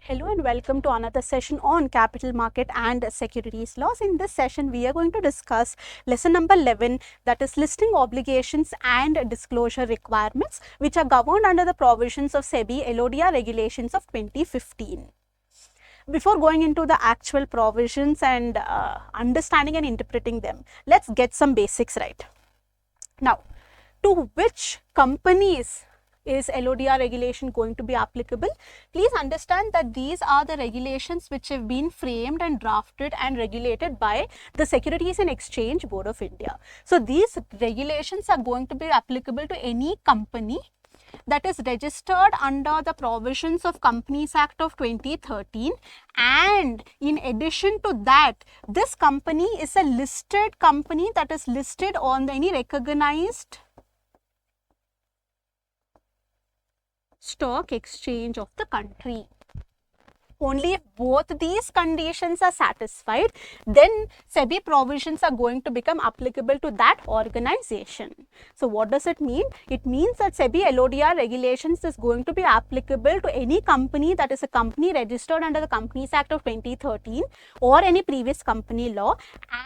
Hello and welcome to another session on capital market and securities laws. In this session, we are going to discuss lesson number 11, that is listing obligations and disclosure requirements, which are governed under the provisions of SEBI LODR regulations of 2015. Before going into the actual provisions and understanding and interpreting them, let's get some basics right. Now, to which companies is LODR regulation going to be applicable? Please understand that these are the regulations which have been framed and drafted and regulated by the Securities and Exchange Board of India. So these regulations are going to be applicable to any company that is registered under the provisions of Companies Act of 2013, and in addition to that, this company is a listed company that is listed on any recognized stock exchange of the country. Only if both these conditions are satisfied, then SEBI provisions are going to become applicable to that organization. So what does it mean? It means that SEBI LODR regulations is going to be applicable to any company that is a company registered under the Companies Act of 2013 or any previous company law,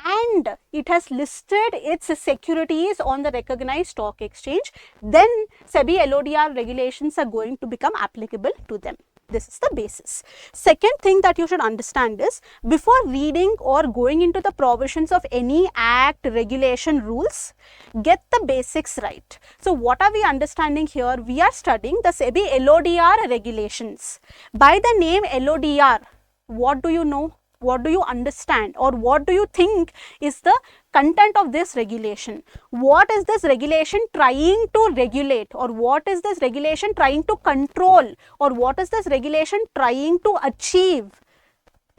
and it has listed its securities on the recognized stock exchange. Then SEBI LODR regulations are going to become applicable to them. This is the basis. Second thing that you should understand is, before reading or going into the provisions of any act, regulation, rules, get the basics right. So what are we understanding here? We are studying the SEBI LODR regulations. By the name LODR, what do you know? What do you understand, or what do you think is the content of this regulation? What is this regulation trying to regulate, or what is this regulation trying to control, or what is this regulation trying to achieve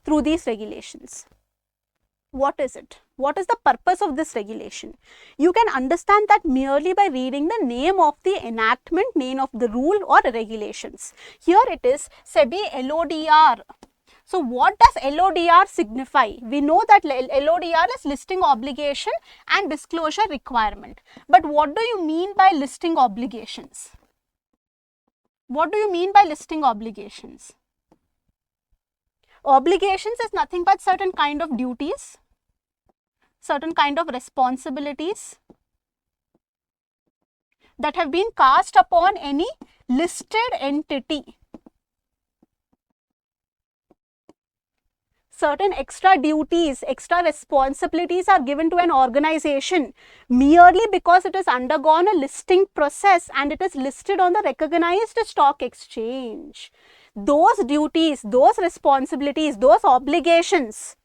through these regulations? What is it? What is the purpose of this regulation? You can understand that merely by reading the name of the enactment, name of the rule or regulations. Here it is SEBI LODR. So what does LODR signify? We know that LODR is listing obligation and disclosure requirement. But what do you mean by listing obligations? What do you mean by listing obligations? Obligations is nothing but certain kind of duties, certain kind of responsibilities that have been cast upon any listed entity. Certain extra duties, extra responsibilities are given to an organization merely because it has undergone a listing process and it is listed on the recognized stock exchange. Those duties, those responsibilities, those obligations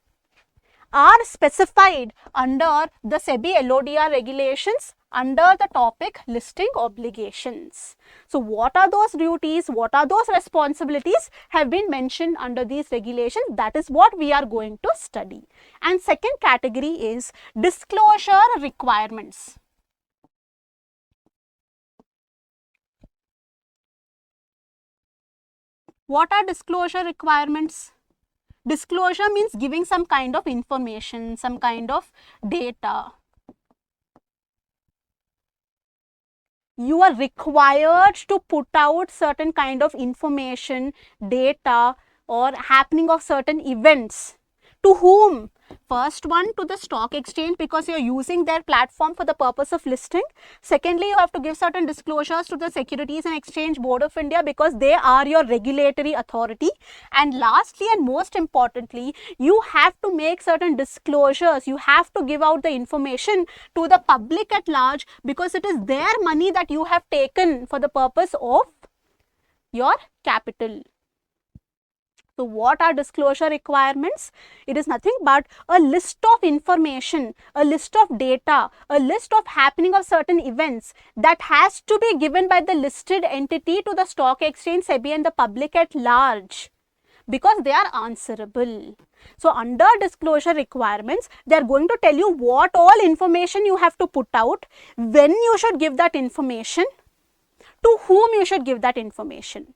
are specified under the SEBI LODR regulations under the topic listing obligations. So what are those duties, what are those responsibilities have been mentioned under these regulations. That is what we are going to study. And second category is disclosure requirements. What are disclosure requirements? Disclosure means giving some kind of information, some kind of data. You are required to put out certain kind of information, data, or happening of certain events. To whom? First one, to the stock exchange, because you are using their platform for the purpose of listing. Secondly, you have to give certain disclosures to the Securities and Exchange Board of India because they are your regulatory authority. And lastly and most importantly, you have to make certain disclosures. You have to give out the information to the public at large because it is their money that you have taken for the purpose of your capital. So what are disclosure requirements? It is nothing but a list of information, a list of data, a list of happening of certain events that has to be given by the listed entity to the stock exchange, SEBI, and the public at large, because they are answerable. So under disclosure requirements, they are going to tell you what all information you have to put out, when you should give that information, to whom you should give that information,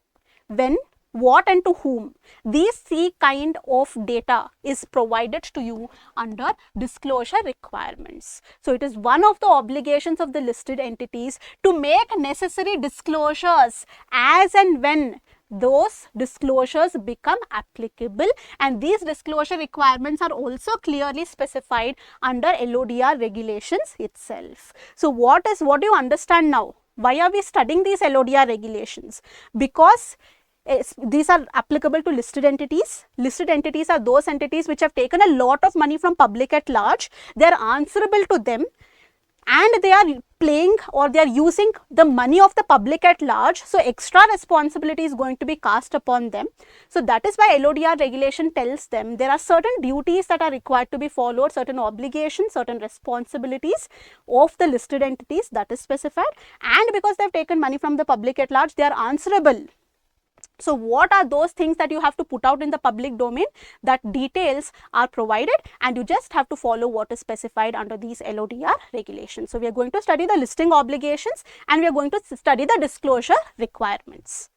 when, what, and to whom. These three kind of data is provided to you under disclosure requirements. So it is one of the obligations of the listed entities to make necessary disclosures as and when those disclosures become applicable, and these disclosure requirements are also clearly specified under LODR regulations itself. So what do you understand now? Why are we studying these LODR regulations? Because these are applicable to listed entities. Listed entities are those entities which have taken a lot of money from public at large. They are answerable to them, and they are playing or they are using the money of the public at large. So extra responsibility is going to be cast upon them. So that is why LODR regulation tells them there are certain duties that are required to be followed, certain obligations, certain responsibilities of the listed entities that is specified, and because they have taken money from the public at large, they are answerable. So what are those things that you have to put out in the public domain? That details are provided, and you just have to follow what is specified under these LODR regulations. So we are going to study the listing obligations, and we are going to study the disclosure requirements.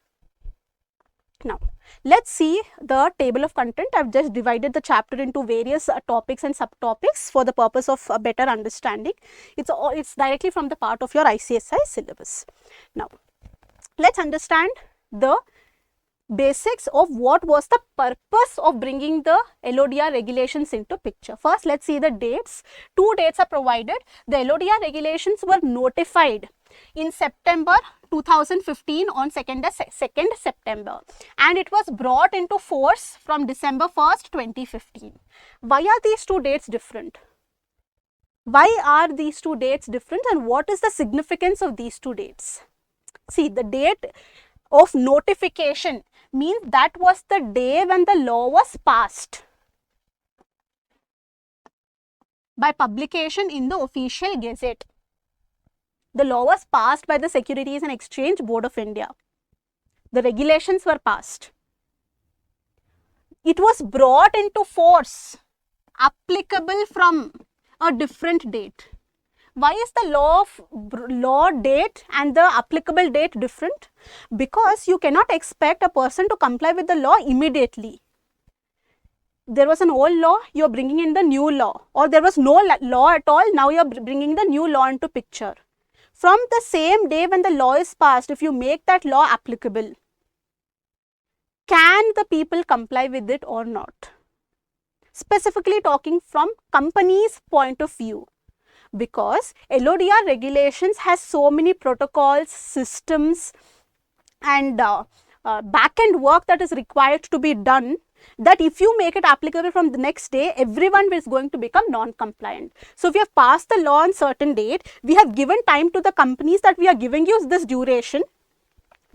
Now, let's see the table of content. I have just divided the chapter into various topics and subtopics for the purpose of a better understanding. It's directly from the part of your ICSI syllabus. Now, let's understand the basics of what was the purpose of bringing the LODR regulations into picture. First, let's see the dates. 2 dates are provided. The LODR regulations were notified in September 2015 on 2nd September, and it was brought into force from December 1st, 2015. Why are these 2 dates different? Why are these 2 dates different, and what is the significance of these 2 dates? See, the date of notification means that was the day when the law was passed by publication in the official gazette. The law was passed by the Securities and Exchange Board of India. The regulations were passed. It was brought into force, applicable from a different date. Why is the law date and the applicable date different? Because you cannot expect a person to comply with the law immediately. There was an old law, you are bringing in the new law, or there was no law at all, now you are bringing the new law into picture. From the same day when the law is passed, if you make that law applicable, can the people comply with it or not? Specifically talking from company's point of view. Because LODR regulations has so many protocols, systems, and back-end work that is required to be done, that if you make it applicable from the next day, everyone is going to become non-compliant. So if we have passed the law on certain date, we have given time to the companies that we are giving you this duration.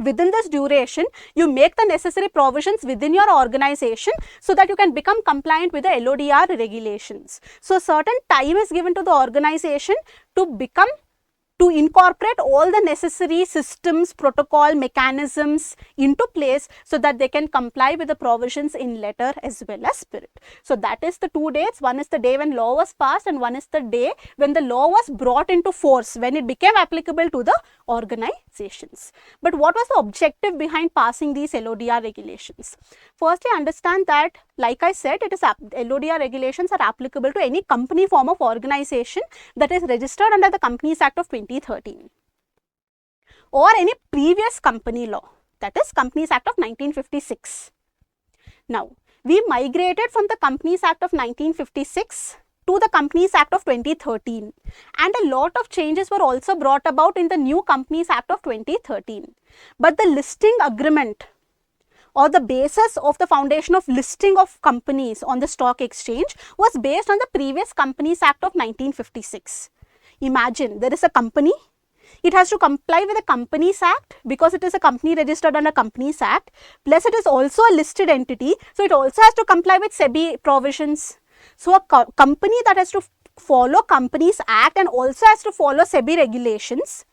Within this duration, you make the necessary provisions within your organization so that you can become compliant with the LODR regulations. So certain time is given to the organization to incorporate all the necessary systems, protocol, mechanisms into place so that they can comply with the provisions in letter as well as spirit. So that is the 2 dates. One is the day when law was passed, and one is the day when the law was brought into force, when it became applicable to the organizations. But what was the objective behind passing these LODR regulations? Firstly, understand that, like I said, LODR regulations are applicable to any company form of organization that is registered under the Companies Act of 2013 or any previous company law, that is Companies Act of 1956. Now, we migrated from the Companies Act of 1956 to the Companies Act of 2013, and a lot of changes were also brought about in the new Companies Act of 2013. But the listing agreement or the basis of the foundation of listing of companies on the stock exchange was based on the previous Companies Act of 1956. Imagine there is a company, it has to comply with the Companies Act because it is a company registered under Companies Act, plus it is also a listed entity, so it also has to comply with SEBI provisions. So a company that has to follow Companies Act and also has to follow SEBI regulations,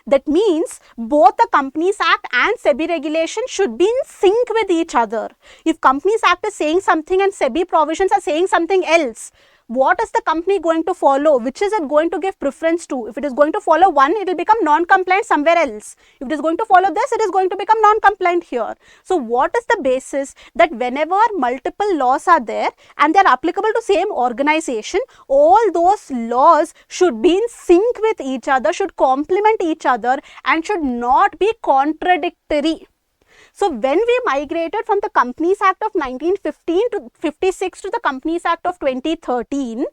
that means both the Companies Act and SEBI regulation should be in sync with each other. If Companies Act is saying something and SEBI provisions are saying something else, what is the company going to follow? Which is it going to give preference to? If it is going to follow one, it will become non-compliant somewhere else. If it is going to follow this, it is going to become non-compliant here. So what is the basis that whenever multiple laws are there and they are applicable to same organization, all those laws should be in sync with each other, should complement each other and should not be contradictory. So when we migrated from the Companies Act of 1915 to 56 to the Companies Act of 2013,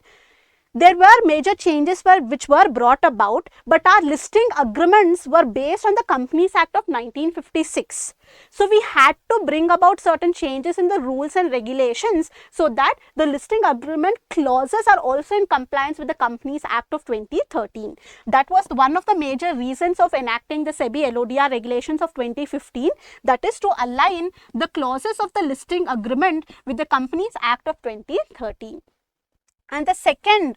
there were major changes which were brought about, but our listing agreements were based on the Companies Act of 1956. So we had to bring about certain changes in the rules and regulations so that the listing agreement clauses are also in compliance with the Companies Act of 2013. That was one of the major reasons of enacting the SEBI LODR regulations of 2015, that is to align the clauses of the listing agreement with the Companies Act of 2013. And the second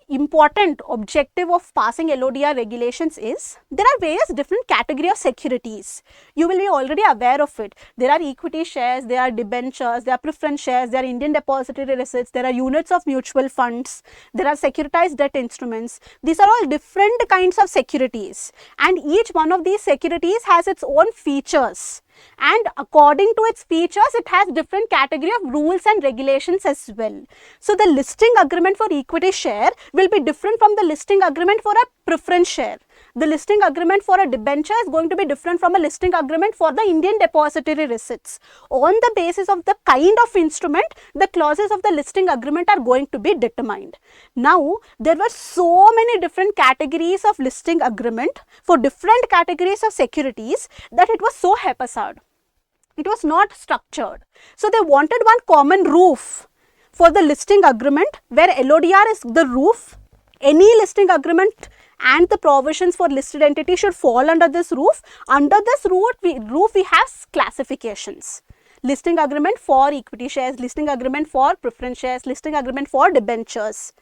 important objective of passing LODR regulations is there are various different categories of securities. You will be already aware of it. There are equity shares, there are debentures, there are preference shares, there are Indian depository receipts, there are units of mutual funds, there are securitized debt instruments. These are all different kinds of securities, and each one of these securities has its own features. And according to its features, it has different category of rules and regulations as well. So the listing agreement for equity share will be different from the listing agreement for a preference share. The listing agreement for a debenture is going to be different from a listing agreement for the Indian depository receipts. On the basis of the kind of instrument, the clauses of the listing agreement are going to be determined. Now, there were so many different categories of listing agreement for different categories of securities that it was so haphazard. It was not structured. So they wanted one common roof for the listing agreement where LODR is the roof. Any listing agreement and the provisions for listed entity should fall under this roof. Under this roof we have classifications. Listing agreement for equity shares, listing agreement for preference shares, listing agreement for debentures.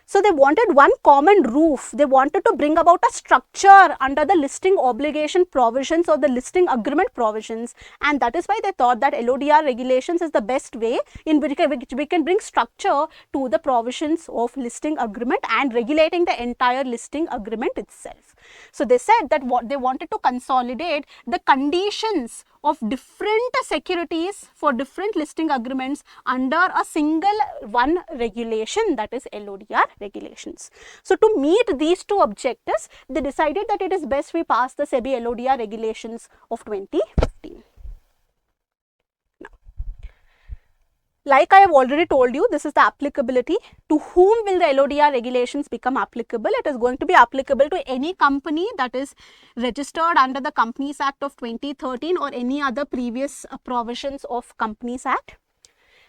So they wanted one common roof. They wanted to bring about a structure under the listing obligation provisions or the listing agreement provisions, and that is why they thought that LODR regulations is the best way in which we can bring structure to the provisions of listing agreement and regulating the entire listing agreement itself. So they said that what they wanted to consolidate the conditions of different securities for different listing agreements under a single one regulation, that is LODR regulations. So to meet these two objectives, they decided that it is best we pass the SEBI LODR regulations of 2015. Now, like I have already told you, this is the applicability. To whom will the LODR regulations become applicable? It is going to be applicable to any company that is registered under the Companies Act of 2013 or any other previous provisions of Companies Act,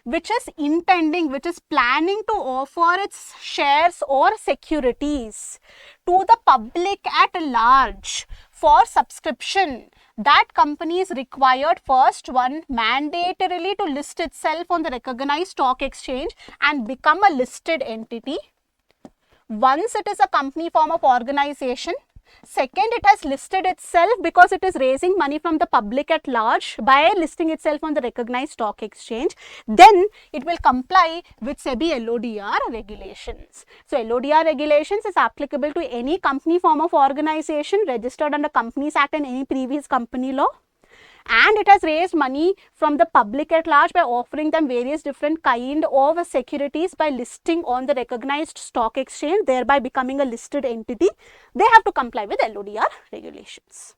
which is planning to offer its shares or securities to the public at large for subscription. That company is required, first one, mandatorily to list itself on the recognized stock exchange and become a listed entity. Once it is a company form of organization. Second, it has listed itself because it is raising money from the public at large by listing itself on the recognized stock exchange. Then it will comply with SEBI LODR regulations. So LODR regulations is applicable to any company form of organization registered under Companies Act and any previous company law. And it has raised money from the public at large by offering them various different kind of securities by listing on the recognized stock exchange, thereby becoming a listed entity. They have to comply with LODR regulations.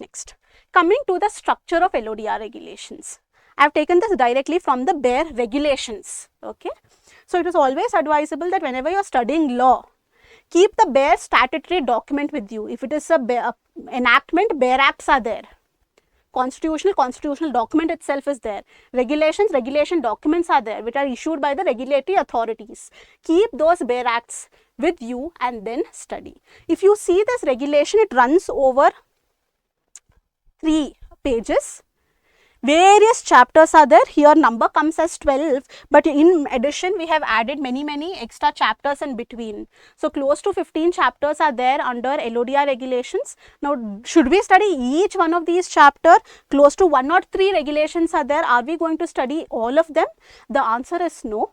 Next, coming to the structure of LODR regulations. I have taken this directly from the bare regulations. Okay, so it is always advisable that whenever you are studying law, keep the bare statutory document with you. If it is a enactment, bare acts are there. Constitutional document itself is there. Regulations, regulation documents are there which are issued by the regulatory authorities. Keep those bare acts with you and then study. If you see this regulation, it runs over 3 pages. Various chapters are there. Here number comes as 12, but in addition we have added many extra chapters in between. So close to 15 chapters are there under LODR regulations. Now should we study each one of these chapters? Close to 1 or 3 regulations are there. Are we going to study all of them? The answer is no.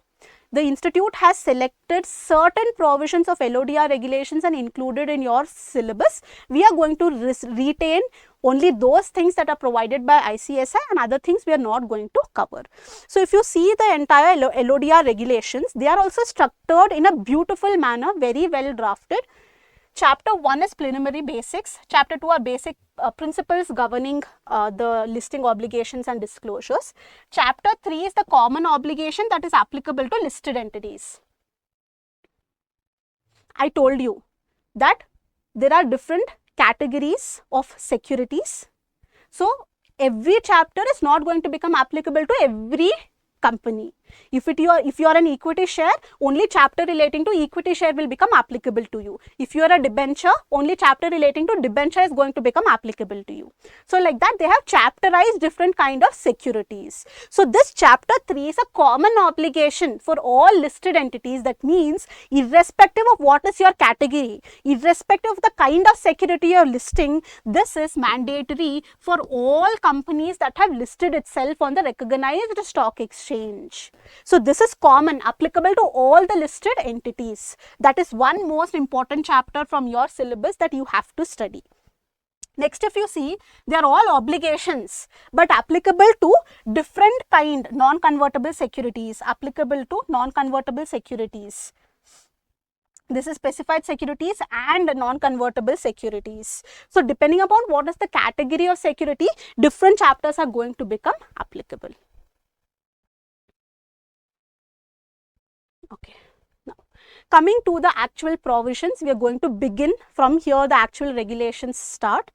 The institute has selected certain provisions of LODR regulations and included in your syllabus. We are going to retain only those things that are provided by ICSI, and other things we are not going to cover. So if you see the entire LODR regulations, they are also structured in a beautiful manner, very well drafted. Chapter 1 is preliminary basics. Chapter 2 are basic principles governing the listing obligations and disclosures. Chapter 3 is the common obligation that is applicable to listed entities. I told you that there are different categories of securities. So, every chapter is not going to become applicable to every company. If you are an equity share, only chapter relating to equity share will become applicable to you. If you are a debenture, only chapter relating to debenture is going to become applicable to you. So like that, they have chapterized different kind of securities. So this chapter 3 is a common obligation for all listed entities. That means irrespective of what is your category, irrespective of the kind of security you are listing, this is mandatory for all companies that have listed itself on the recognized stock exchange. So this is common, applicable to all the listed entities. That is one most important chapter from your syllabus that you have to study. Next, if you see, they are all obligations but applicable to different kind non-convertible securities, applicable to non-convertible securities. This is specified securities and non-convertible securities. So depending upon what is the category of security, different chapters are going to become applicable. Okay, now coming to the actual provisions, we are going to begin from here. The actual regulations start.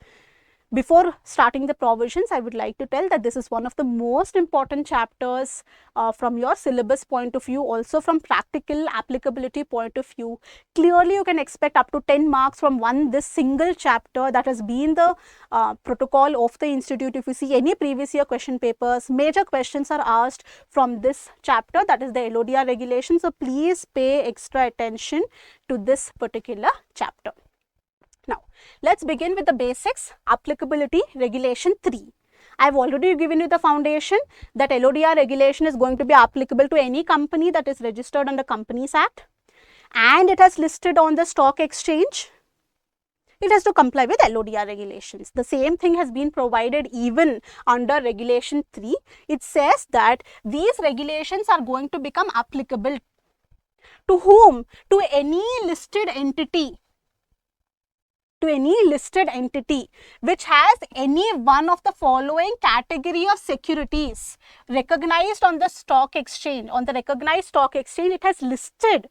Before starting the provisions, I would like to tell that this is one of the most important chapters from your syllabus point of view, also from practical applicability point of view. Clearly, you can expect up to 10 marks from this single chapter. That has been the protocol of the institute. If you see any previous year question papers, major questions are asked from this chapter, that is the LODR regulation. So please pay extra attention to this particular chapter. Now, let's begin with the basics. Applicability regulation 3. I have already given you the foundation that LODR regulation is going to be applicable to any company that is registered under Companies Act and it has listed on the stock exchange. It has to comply with LODR regulations. The same thing has been provided even under regulation 3. It says that these regulations are going to become applicable to whom? To any listed entity. To any listed entity which has any one of the following category of securities recognized on the stock exchange. On the recognized stock exchange, it has listed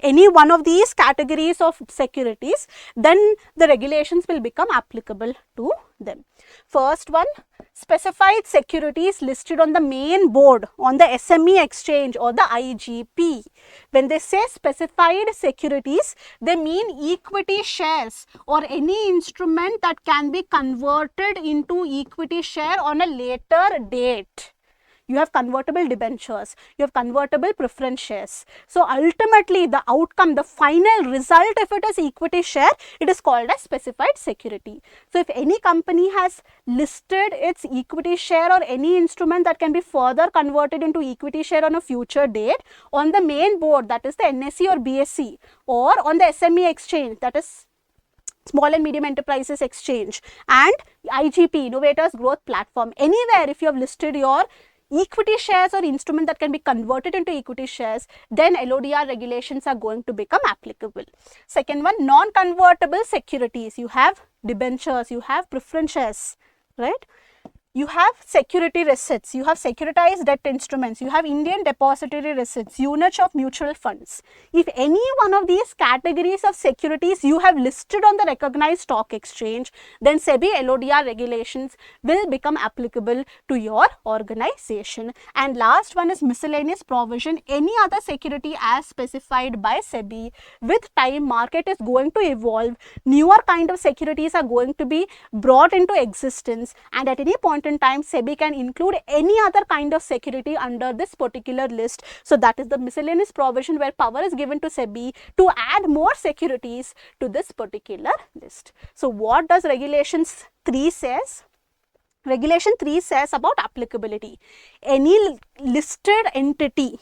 any one of these categories of securities, then the regulations will become applicable to them. First one, specified securities listed on the main board on the SME exchange or the IGP. When they say specified securities, they mean equity shares or any instrument that can be converted into equity share on a later date. You have convertible debentures, you have convertible preference shares. So ultimately the outcome, the final result, if it is equity share, it is called as specified security. So if any company has listed its equity share or any instrument that can be further converted into equity share on a future date on the main board, that is the NSE or BSE, or on the SME exchange, that is Small and Medium Enterprises Exchange, and IGP, Innovators Growth Platform, anywhere if you have listed your equity shares or instrument that can be converted into equity shares, then LODR regulations are going to become applicable. Second one, non-convertible securities. You have debentures, you have preference shares, right? You have security receipts, you have securitized debt instruments, you have Indian depository receipts, units of mutual funds. If any one of these categories of securities you have listed on the recognized stock exchange, then SEBI LODR regulations will become applicable to your organization. And last one is miscellaneous provision. Any other security as specified by SEBI. With time, market is going to evolve, newer kind of securities are going to be brought into existence, and at any point in time, SEBI can include any other kind of security under this particular list. So that is the miscellaneous provision where power is given to SEBI to add more securities to this particular list. So what does Regulations 3 says? Regulation 3 says about applicability. Any listed entity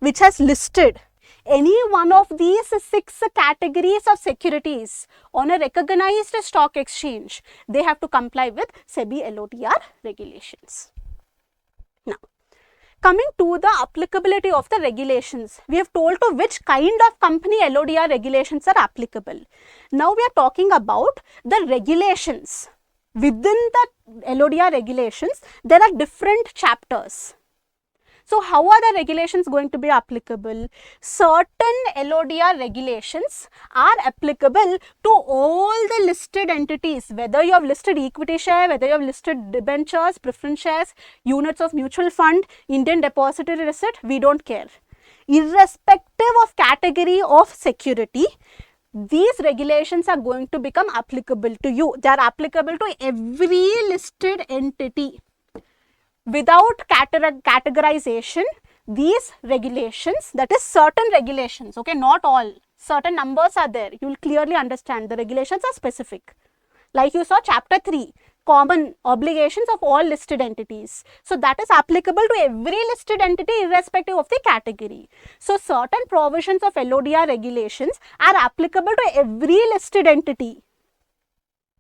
which has listed any one of these 6 categories of securities on a recognized stock exchange, they have to comply with SEBI LODR regulations. Now, Coming to the applicability of the regulations, we have told to which kind of company LODR regulations are applicable. Now we are talking about the regulations. Within the LODR regulations, there are different chapters. So, how are the regulations going to be applicable? Certain LODR regulations are applicable to all the listed entities, whether you have listed equity share, whether you have listed debentures, preference shares, units of mutual fund, Indian depository receipt, we don't care. Irrespective of category of security, these regulations are going to become applicable to you. They are applicable to every listed entity. Without categorization, these regulations, that is certain regulations, okay, not all, certain numbers are there, you will clearly understand the regulations are specific. Like you saw chapter 3, common obligations of all listed entities. So, that is applicable to every listed entity irrespective of the category. So, certain provisions of LODR regulations are applicable to every listed entity.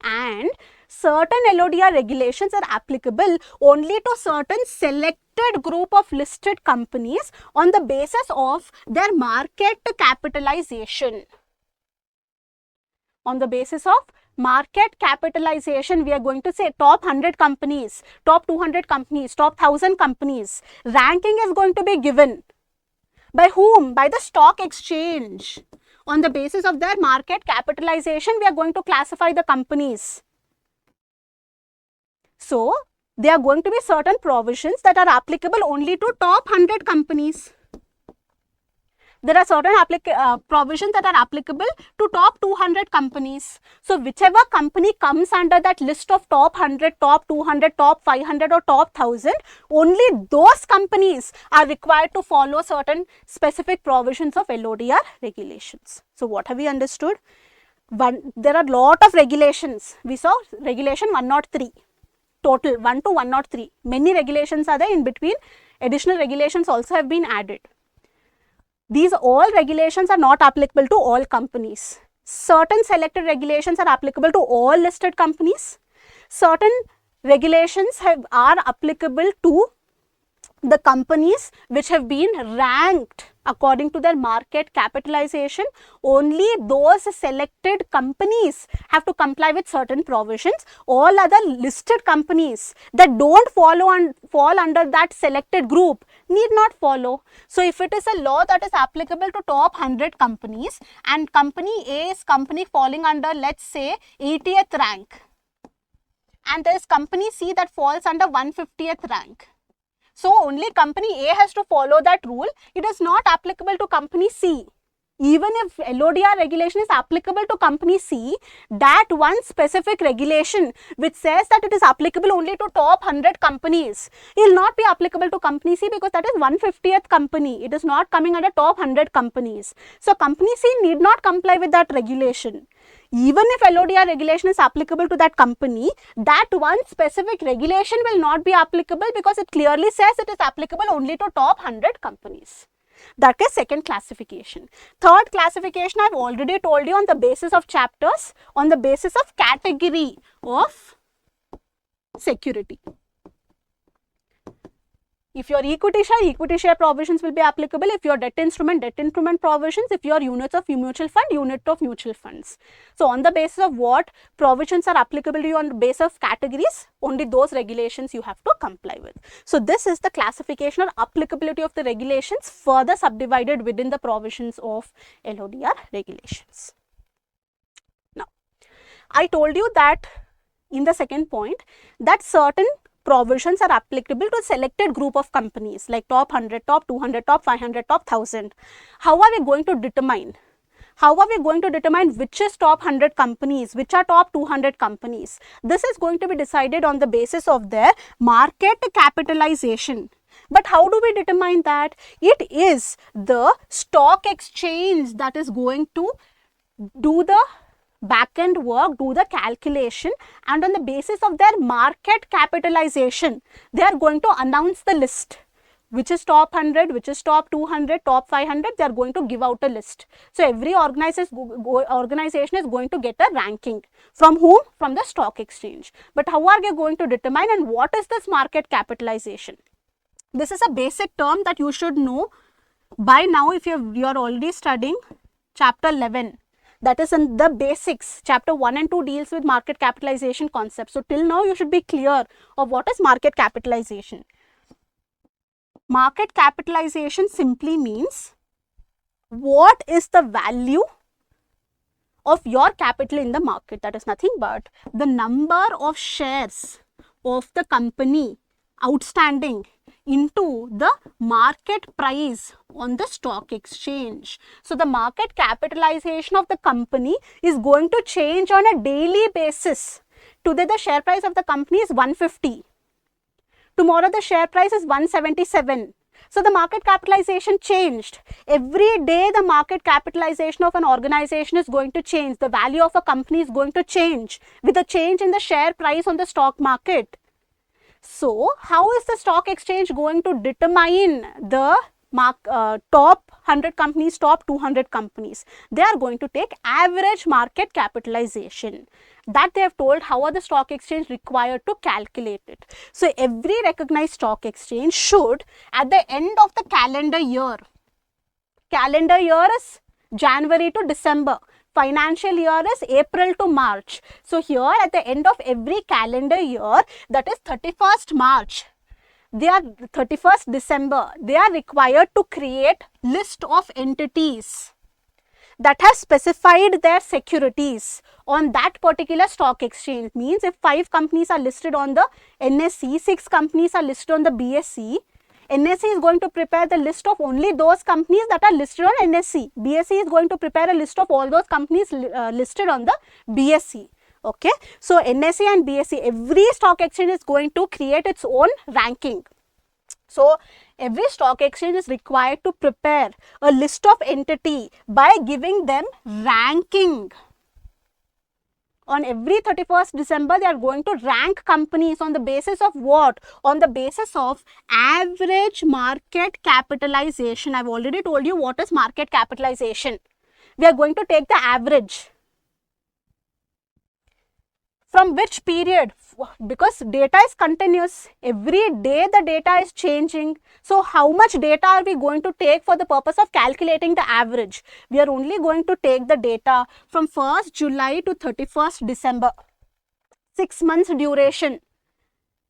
And certain LODR regulations are applicable only to certain selected group of listed companies on the basis of their market capitalization. On the basis of market capitalization, we are going to say top 100 companies, top 200 companies, top 1000 companies. Ranking is going to be given. By whom? By the stock exchange. On the basis of their market capitalization, we are going to classify the companies. So, there are going to be certain provisions that are applicable only to top 100 companies. There are certain provisions that are applicable to top 200 companies. So, whichever company comes under that list of top 100, top 200, top 500 or top 1000, only those companies are required to follow certain specific provisions of LODR regulations. So, what have we understood? There are lot of regulations. We saw regulation 103. Total 1 to 103. Many regulations are there. In between, additional regulations also have been added. These all regulations are not applicable to all companies. Certain selected regulations are applicable to all listed companies. Certain regulations are applicable to the companies which have been ranked according to their market capitalization. Only those selected companies have to comply with certain provisions. All other listed companies that don't fall under that selected group need not follow. So, if it is a law that is applicable to top 100 companies and company A is company falling under, let's say, 80th rank, and there is company C that falls under 150th rank. So, only company A has to follow that rule. It is not applicable to company C. Even if LODR regulation is applicable to company C, that one specific regulation which says that it is applicable only to top 100 companies, it will not be applicable to company C because that is 150th company. It is not coming under top 100 companies. So, company C need not comply with that regulation. Even if LODR regulation is applicable to that company, that one specific regulation will not be applicable because it clearly says it is applicable only to top 100 companies. That is second classification. Third classification I have already told you on the basis of chapters, on the basis of category of security. If your equity share provisions will be applicable. If your debt instrument provisions. If your units of mutual fund, unit of mutual funds. So, on the basis of what provisions are applicable to you on the basis of categories, only those regulations you have to comply with. So, this is the classification or applicability of the regulations further subdivided within the provisions of LODR regulations. Now, I told you that in the second point that certain provisions are applicable to a selected group of companies like top 100, top 200, top 500, top 1000. How are we going to determine? How are we going to determine which is top 100 companies, which are top 200 companies? This is going to be decided on the basis of their market capitalization. But how do we determine that? It is the stock exchange that is going to do the back-end work, do the calculation, and on the basis of their market capitalization, they are going to announce the list. Which is top 100, which is top 200, top 500, they are going to give out a list. So, every organization is going to get a ranking. From whom? From the stock exchange. But how are they going to determine and what is this market capitalization? This is a basic term that you should know by now if you are already studying chapter 11. That is in the basics. Chapter 1 and 2 deals with market capitalization concepts. So till now you should be clear of what is market capitalization. Market capitalization simply means what is the value of your capital in the market. That is nothing but the number of shares of the company outstanding into the market price on the stock exchange. So the market capitalization of the company is going to change on a daily basis. Today the share price of the company is 150. Tomorrow the share price is 177. So the market capitalization changed. Every day the market capitalization of an organization is going to change. The value of a company is going to change with a change in the share price on the stock market. So how is the stock exchange going to determine the top 100 companies, top 200 companies? They are going to take average market capitalization. That they have told how are the stock exchange required to calculate it. So every recognized stock exchange should at the end of the calendar year is January to December, financial year is April to March. So here at the end of every calendar year, that is 31st March, they are 31st December, they are required to create list of entities that has specified their securities on that particular stock exchange. Means if 5 companies are listed on the NSE, 6 companies are listed on the BSE, NSE is going to prepare the list of only those companies that are listed on NSE. BSE is going to prepare a list of all those companies listed on the BSE. Okay. So NSE and BSE, every stock exchange is going to create its own ranking. So every stock exchange is required to prepare a list of entity by giving them ranking. On every 31st December, they are going to rank companies on the basis of what? On the basis of average market capitalization. I have already told you what is market capitalization. We are going to take the average. From which period? Because data is continuous. Every day the data is changing. So how much data are we going to take for the purpose of calculating the average? We are only going to take the data from 1st July to 31st December. 6 months duration.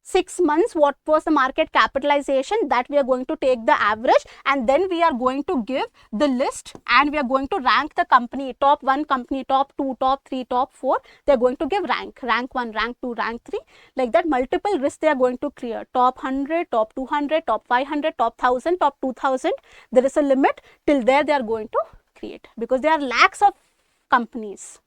6 months, what was the market capitalization, that we are going to take the average, and then we are going to give the list and we are going to rank the company, top 1 company, top 2, top 3, top 4. They are going to give rank 1, rank 2, rank 3, like that. Multiple lists they are going to clear, top 100, top 200, top 500, top 1000, top 2000. There is a limit, till there they are going to create, because there are lakhs of companies.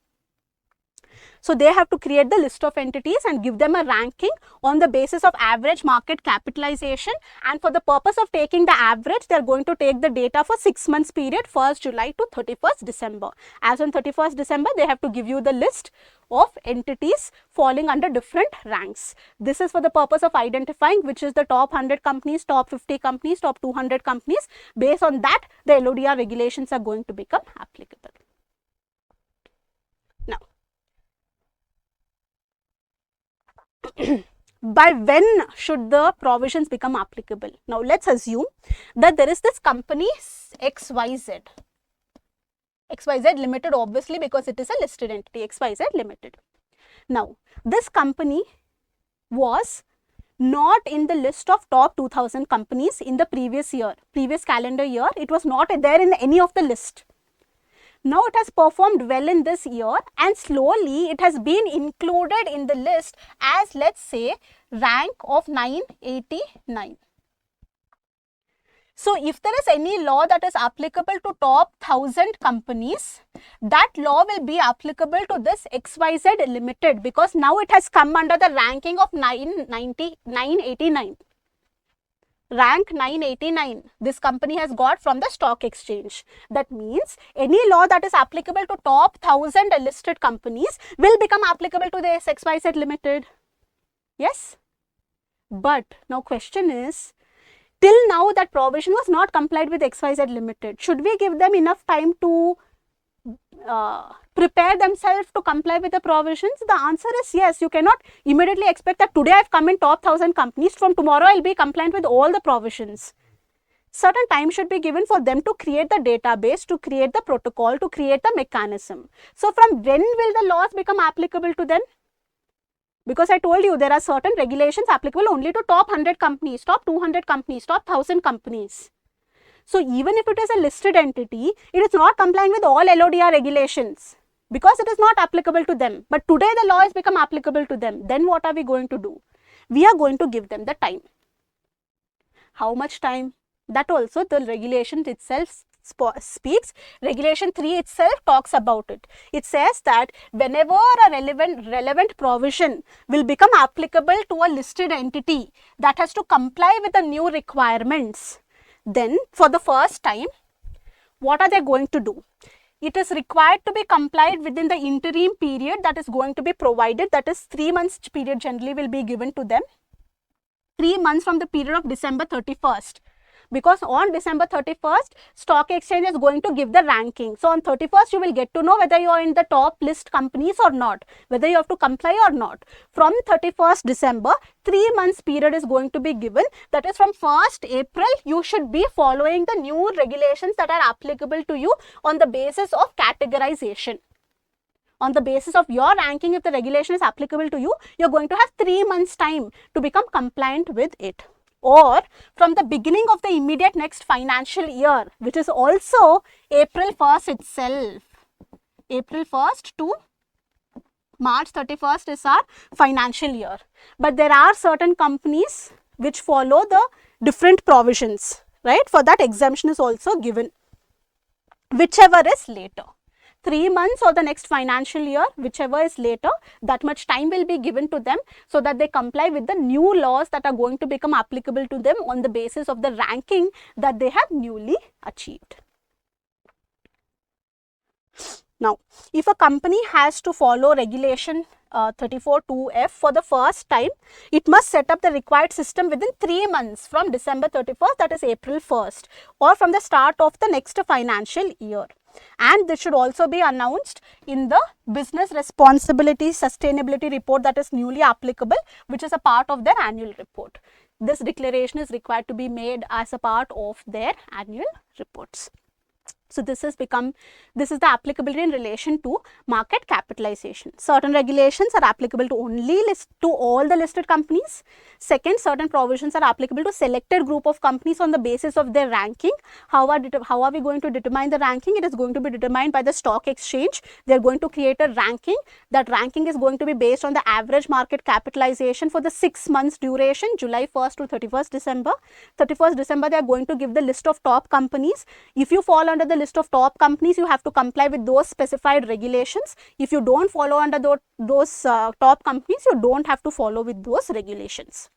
So they have to create the list of entities and give them a ranking on the basis of average market capitalization, and for the purpose of taking the average, they are going to take the data for 6 months period, 1st July to 31st December. As on 31st December, they have to give you the list of entities falling under different ranks. This is for the purpose of identifying which is the top 100 companies, top 50 companies, top 200 companies. Based on that, the LODR regulations are going to become applicable. By when should the provisions become applicable? Now let's assume that there is this company XYZ. XYZ Limited, obviously, because it is a listed entity, XYZ Limited. Now this company was not in the list of top 2000 companies in the previous year, previous calendar year. It was not there in any of the list. Now it has performed well in this year, and slowly it has been included in the list as, let's say, rank of 989. So if there is any law that is applicable to top 1000 companies, that law will be applicable to this XYZ Limited, because now it has come under the ranking of 989. Rank 989, this company has got from the stock exchange. That means any law that is applicable to top 1000 listed companies will become applicable to the XYZ Limited. Yes? But now question is, till now that provision was not complied with XYZ Limited. Should we give them enough time to prepare themselves to comply with the provisions? The answer is yes. You cannot immediately expect that today I've come in top 1000 companies, from tomorrow I'll be compliant with all the provisions. Certain time should be given for them to create the database, to create the protocol, to create the mechanism. So from when will the laws become applicable to them? Because I told you there are certain regulations applicable only to top 100 companies, top 200 companies, top 1000 companies. So even if it is a listed entity, it is not complying with all LODR regulations because it is not applicable to them. But today the law has become applicable to them. Then what are we going to do? We are going to give them the time. How much time? That also the regulation itself speaks. Regulation 3 itself talks about it. It says that whenever a relevant provision will become applicable to a listed entity that has to comply with the new requirements, then for the first time, what are they going to do? It is required to be complied within the interim period that is going to be provided, that is 3 months period generally will be given to them. 3 months from the period of December 31st. Because on December 31st, stock exchange is going to give the ranking. So on 31st, you will get to know whether you are in the top list companies or not, whether you have to comply or not. From 31st December, 3 months period is going to be given. That is from 1st April, you should be following the new regulations that are applicable to you on the basis of categorization. On the basis of your ranking, if the regulation is applicable to you, you're going to have 3 months time to become compliant with it. Or from the beginning of the immediate next financial year, which is also April 1st itself. April 1st to March 31st is our financial year. But there are certain companies which follow the different provisions, right? For that, exemption is also given, whichever is later. 3 months or the next financial year, whichever is later, that much time will be given to them so that they comply with the new laws that are going to become applicable to them on the basis of the ranking that they have newly achieved. Now, if a company has to follow regulation 34(2)(f) for the first time, it must set up the required system within 3 months from December 31st, that is April 1st, or from the start of the next financial year. And this should also be announced in the business responsibility sustainability report that is newly applicable, which is a part of their annual report. This declaration is required to be made as a part of their annual reports. So this is the applicability in relation to market capitalization. Certain regulations are applicable to all the listed companies. Second, certain provisions are applicable to selected group of companies on the basis of their ranking. How are we going to determine the ranking? It is going to be determined by the stock exchange. They are going to create a ranking. That ranking is going to be based on the average market capitalization for the 6 months duration, July 1st to 31st December. 31st December, they are going to give the list of top companies. If you fall under the list of top companies, you have to comply with those specified regulations. If you don't follow under those top companies, you don't have to follow with those regulations.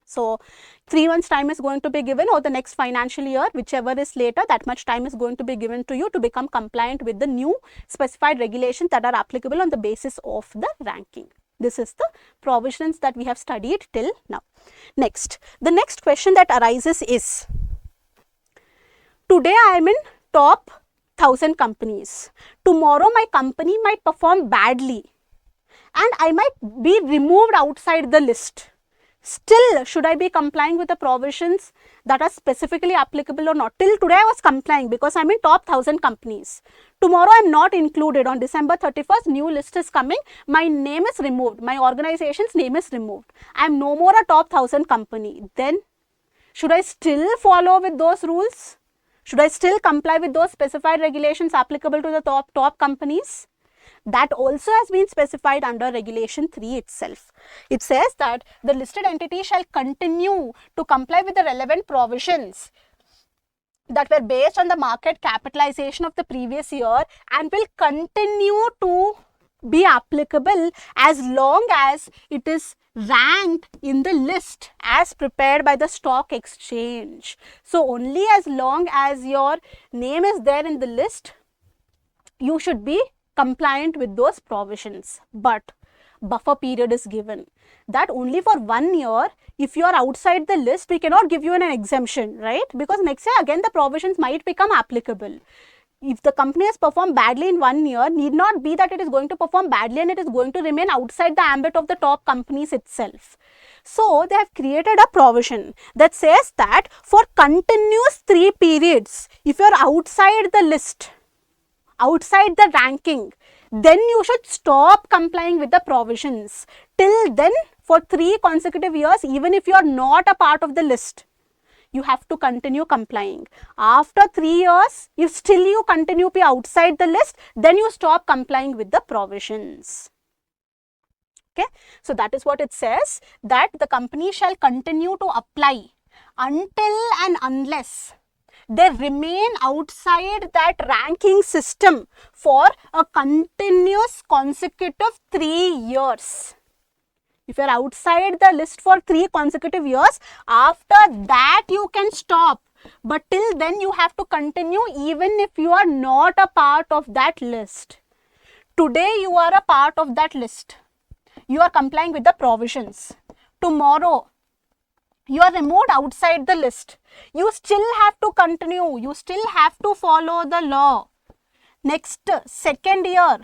So 3 months time is going to be given, or the next financial year, whichever is later, that much time is going to be given to you to become compliant with the new specified regulations that are applicable on the basis of the ranking. This is the provisions that we have studied till now. Next, the next question that arises is, today I am in top 1000 companies. Tomorrow my company might perform badly and I might be removed outside the list. Still, should I be complying with the provisions that are specifically applicable or not? Till today I was complying because I am in top 1000 companies. Tomorrow I am not included. On December 31st, new list is coming. My name is removed. My organization's name is removed. I am no more a top 1000 company. Then, should I still follow with those rules? Should I still comply with those specified regulations applicable to the top companies? That also has been specified under regulation 3 itself. It says that the listed entity shall continue to comply with the relevant provisions that were based on the market capitalization of the previous year and will continue to be applicable as long as it is ranked in the list as prepared by the stock exchange. So only as long as your name is there in the list, you should be compliant with those provisions. But buffer period is given that only for 1 year, if you are outside the list, we cannot give you an exemption, right? Because next year again the provisions might become applicable. if the company has performed badly in 1 year, need not be that it is going to perform badly and it is going to remain outside the ambit of the top companies itself. So they have created a provision that says that for continuous 3 periods, if you are outside the list, outside the ranking, then you should stop complying with the provisions. Till then, for 3 consecutive years, even if you are not a part of the list, you have to continue complying. After 3 years, if still you continue to be outside the list, then you stop complying with the provisions. Okay, so that is what it says, that the company shall continue to apply until and unless they remain outside that ranking system for a continuous consecutive 3 years. If you are outside the list for 3 consecutive years, after that you can stop. But till then you have to continue even if you are not a part of that list. Today you are a part of that list. You are complying with the provisions. Tomorrow you are removed outside the list. You still have to continue. You still have to follow the law. Next, second year,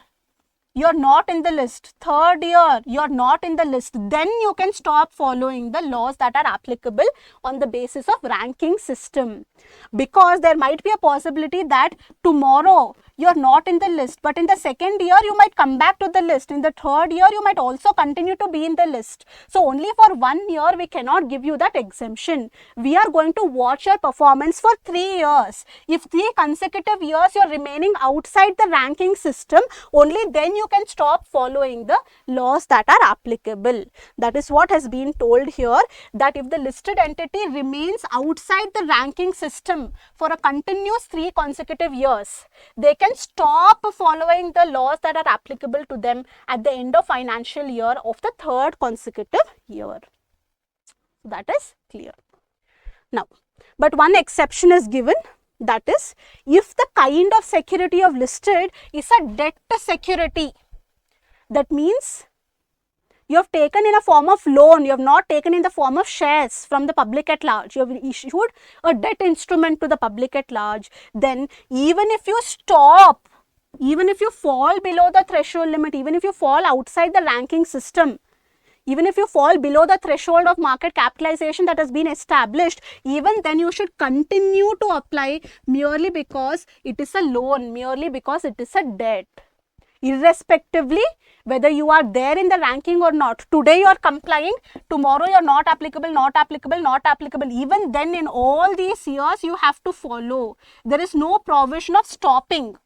you are not in the list. Third year, you are not in the list. Then you can stop following the laws that are applicable on the basis of ranking system. Because there might be a possibility that tomorrow you are not in the list, but in the second year you might come back to the list. In the third year you might also continue to be in the list. So only for 1 year we cannot give you that exemption. We are going to watch your performance for 3 years. If 3 consecutive years you are remaining outside the ranking system, only then you can stop following the laws that are applicable. That is what has been told here, that if the listed entity remains outside the ranking system for a continuous 3 consecutive years, they can stop following the laws that are applicable to them at the end of financial year of the 3rd consecutive year. That is clear. Now, but one exception is given, that is if the kind of security you have listed is a debt security. That means you have taken in a form of loan, you have not taken in the form of shares from the public at large. You have issued a debt instrument to the public at large. Then even if you stop, even if you fall below the threshold limit, even if you fall outside the ranking system, even if you fall below the threshold of market capitalization that has been established, even then you should continue to apply merely because it is a loan, merely because it is a debt. Irrespectively whether you are there in the ranking or not. Today you are complying, tomorrow you are not applicable, not applicable, not applicable. Even then in all these years you have to follow. There is no provision of stopping.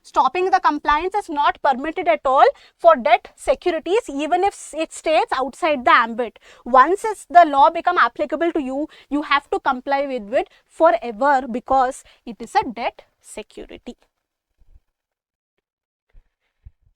Stopping the compliance is not permitted at all for debt securities, even if it stays outside the ambit. Once the law become applicable to you, you have to comply with it forever because it is a debt security.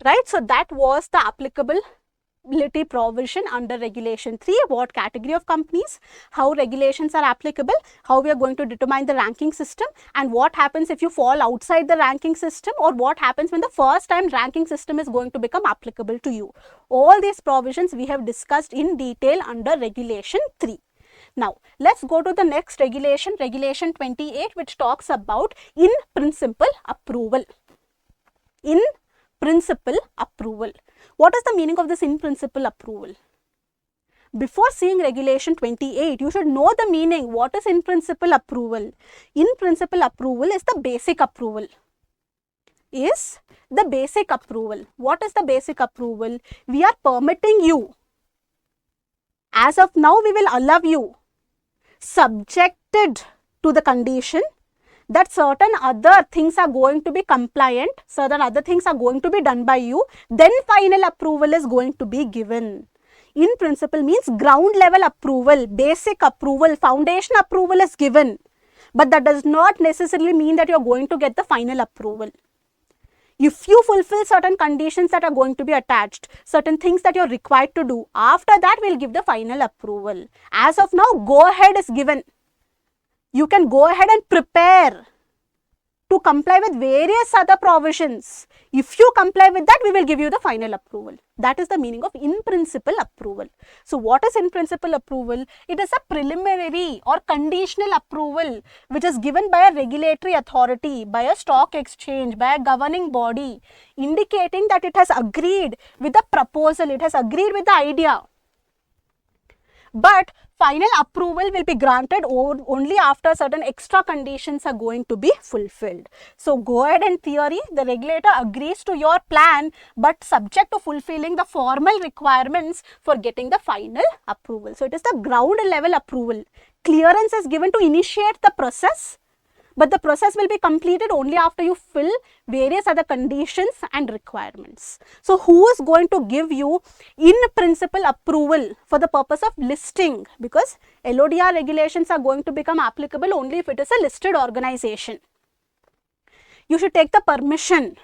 Right, so that was the applicability provision under regulation 3. What category of companies, how regulations are applicable, how we are going to determine the ranking system, and what happens if you fall outside the ranking system, or what happens when the first time ranking system is going to become applicable to you. All these provisions we have discussed in detail under regulation 3. Now, let's go to the next regulation, regulation 28, which talks about in principle approval. In principle approval. What is the meaning of this in principle approval? Before seeing regulation 28, you should know the meaning. What is in principle approval? In principle approval is the basic approval. Is the basic approval. What is the basic approval? We are permitting you. As of now, we will allow you, subjected to the condition that certain other things are going to be compliant, certain other things are going to be done by you, then final approval is going to be given. In principle means ground level approval, basic approval, foundation approval is given, but that does not necessarily mean that you are going to get the final approval. If you fulfill certain conditions that are going to be attached, certain things that you are required to do, after that we will give the final approval. As of now, go ahead is given. You can go ahead and prepare to comply with various other provisions. If you comply with that, we will give you the final approval. That is the meaning of in principle approval. So what is in principle approval? It is a preliminary or conditional approval which is given by a regulatory authority, by a stock exchange, by a governing body, indicating that it has agreed with the proposal, it has agreed with the idea. But final approval will be granted only after certain extra conditions are going to be fulfilled. So go ahead, in theory, the regulator agrees to your plan, but subject to fulfilling the formal requirements for getting the final approval. So it is the ground level approval. Clearance is given to initiate the process, but the process will be completed only after you fill various other conditions and requirements. So who is going to give you in principle approval for the purpose of listing? Because LODR regulations are going to become applicable only if it is a listed organization. You should take the permission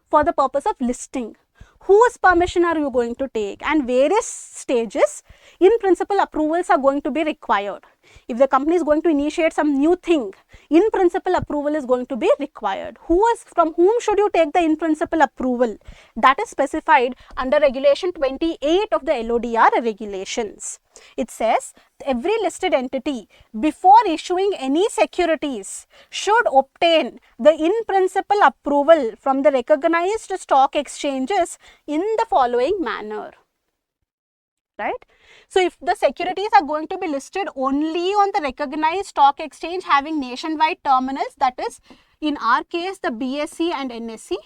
for the purpose of listing. Whose permission are you going to take? And various stages in principle approvals are going to be required. If the company is going to initiate some new thing, in principle approval is going to be required. From whom should you take the in principle approval? That is specified under regulation 28 of the LODR regulations. It says every listed entity, before issuing any securities, should obtain the in principle approval from the recognized stock exchanges in the following manner. Right? So if the securities are going to be listed only on the recognized stock exchange having nationwide terminals, that is in our case the BSE and NSE.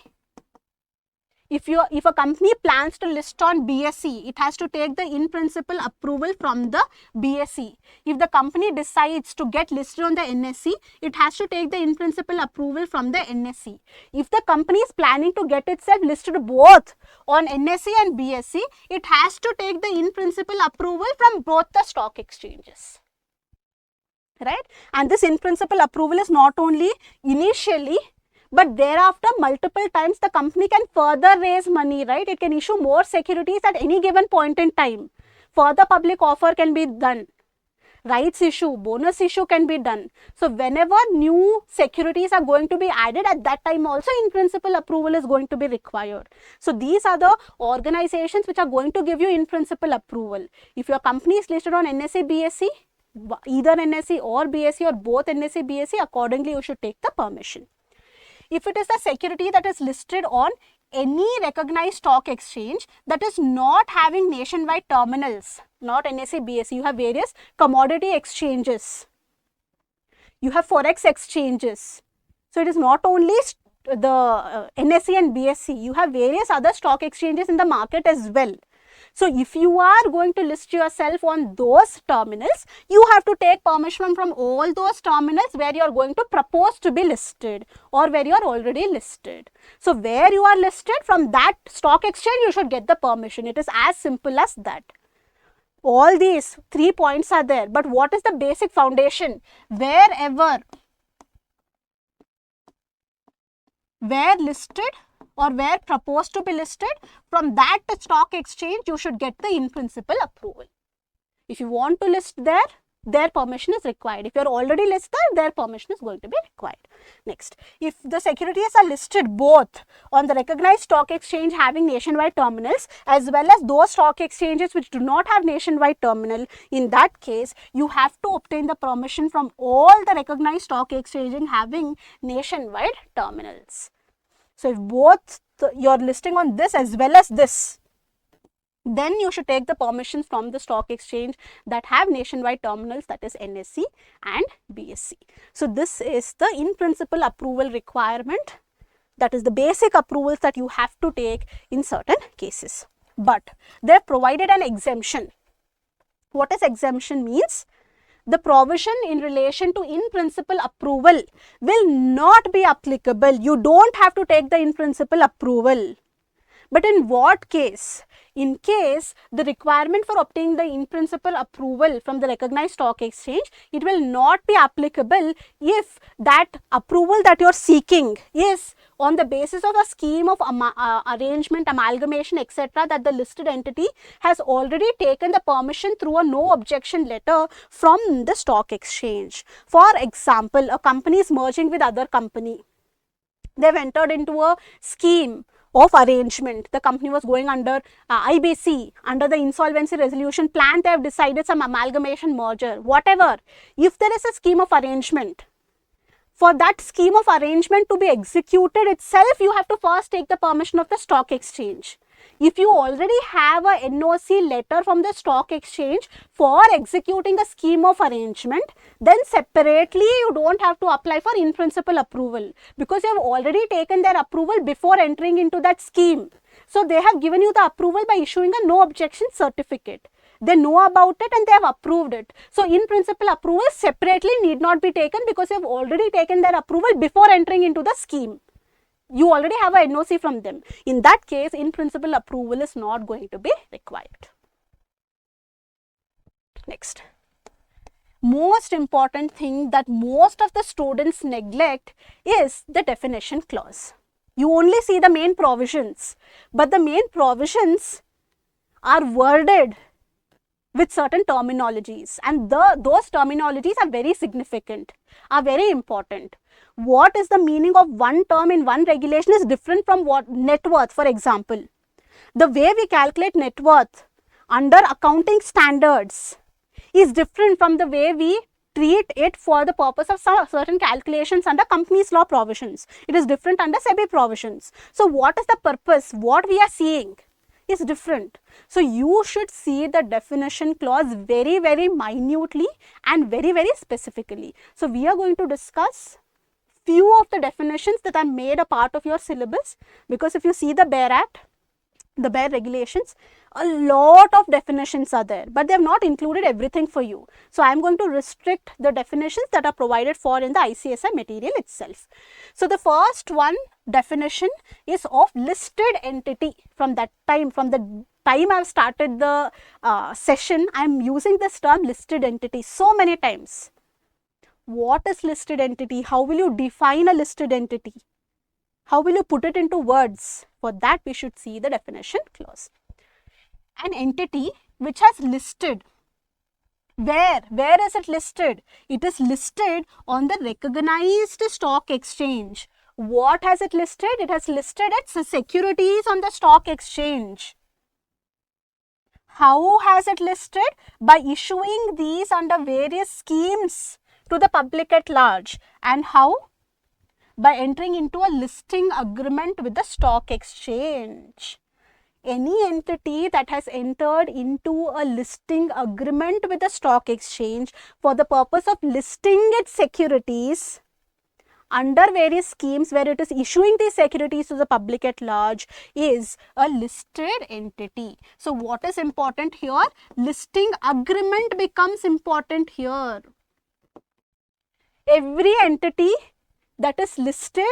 If a company plans to list on BSE, it has to take the in principle approval from the BSE. If the company decides to get listed on the NSE, it has to take the in principle approval from the NSE. If the company is planning to get itself listed both on NSE and BSE, it has to take the in principle approval from both the stock exchanges. Right? And this in principle approval is not only initially, but thereafter multiple times the company can further raise money, right? It can issue more securities at any given point in time. Further public offer can be done. Rights issue, bonus issue can be done. So whenever new securities are going to be added, at that time also in principle approval is going to be required. So these are the organizations which are going to give you in principle approval. If your company is listed on NSE, BSE, either NSE or BSE or both NSE, BSE, accordingly you should take the permission. If it is the security that is listed on any recognized stock exchange that is not having nationwide terminals, not NSE, BSE, you have various commodity exchanges, you have forex exchanges. So it is not only the NSE and BSE, you have various other stock exchanges in the market as well. So if you are going to list yourself on those terminals, you have to take permission from all those terminals where you are going to propose to be listed or where you are already listed. So where you are listed, from that stock exchange you should get the permission. It is as simple as that. All these 3 points are there, but what is the basic foundation? Where listed or where proposed to be listed, from that stock exchange you should get the in principle approval. If you want to list there, their permission is required. If you are already listed, their permission is going to be required. Next, if the securities are listed both on the recognized stock exchange having nationwide terminals as well as those stock exchanges which do not have nationwide terminal, in that case you have to obtain the permission from all the recognized stock exchanges having nationwide terminals. So if both you are listing on this as well as this, then you should take the permissions from the stock exchange that have nationwide terminals, that is NSE and BSE. So this is the in principle approval requirement, that is the basic approvals that you have to take in certain cases. But they have provided an exemption. What does exemption means? The provision in relation to in principle approval will not be applicable. You don't have to take the in principle approval. But in what case? In case the requirement for obtaining the in principle approval from the recognized stock exchange, it will not be applicable if that approval that you are seeking is on the basis of a scheme of arrangement, amalgamation, etc., that the listed entity has already taken the permission through a no objection letter from the stock exchange. For example, a company is merging with other company. They've entered into a scheme of arrangement. The company was going under IBC, under the insolvency resolution plan. They have decided some amalgamation merger, whatever. If there is a scheme of arrangement, for that scheme of arrangement to be executed itself, you have to first take the permission of the stock exchange. If you already have a NOC letter from the stock exchange for executing a scheme of arrangement, then separately you don't have to apply for in principle approval, because you have already taken their approval before entering into that scheme. So they have given you the approval by issuing a no objection certificate. They know about it and they have approved it. So in principle approval separately need not be taken, because you have already taken their approval before entering into the scheme. You already have a NOC from them. In that case, in principle approval is not going to be required. Next, most important thing that most of the students neglect is the definition clause. You only see the main provisions, but the main provisions are worded with certain terminologies, and those terminologies are very significant, are very important. What is the meaning of one term in one regulation is different from what net worth, for example. The way we calculate net worth under accounting standards is different from the way we treat it for the purpose of certain calculations under companies law provisions. It is different under SEBI provisions. So what is the purpose? What we are seeing is different. So you should see the definition clause very, very minutely and very, very specifically. So we are going to discuss few of the definitions that are made a part of your syllabus, because if you see the BEAR Act, the BEAR regulations, a lot of definitions are there, but they have not included everything for you. So I am going to restrict the definitions that are provided for in the ICSI material itself. So the first one definition is of listed entity. From that time, from the time I have started the session, I am using this term listed entity so many times. What is listed entity? How will you define a listed entity? How will you put it into words? For that, we should see the definition clause. An entity which has listed, where is it listed? It is listed on the recognized stock exchange. What has it listed? It has listed its securities on the stock exchange. How has it listed? By issuing these under various schemes to the public at large. And how? By entering into a listing agreement with the stock exchange. Any entity that has entered into a listing agreement with the stock exchange for the purpose of listing its securities under various schemes where it is issuing these securities to the public at large is a listed entity. So what is important here? Listing agreement becomes important here. Every entity that is listed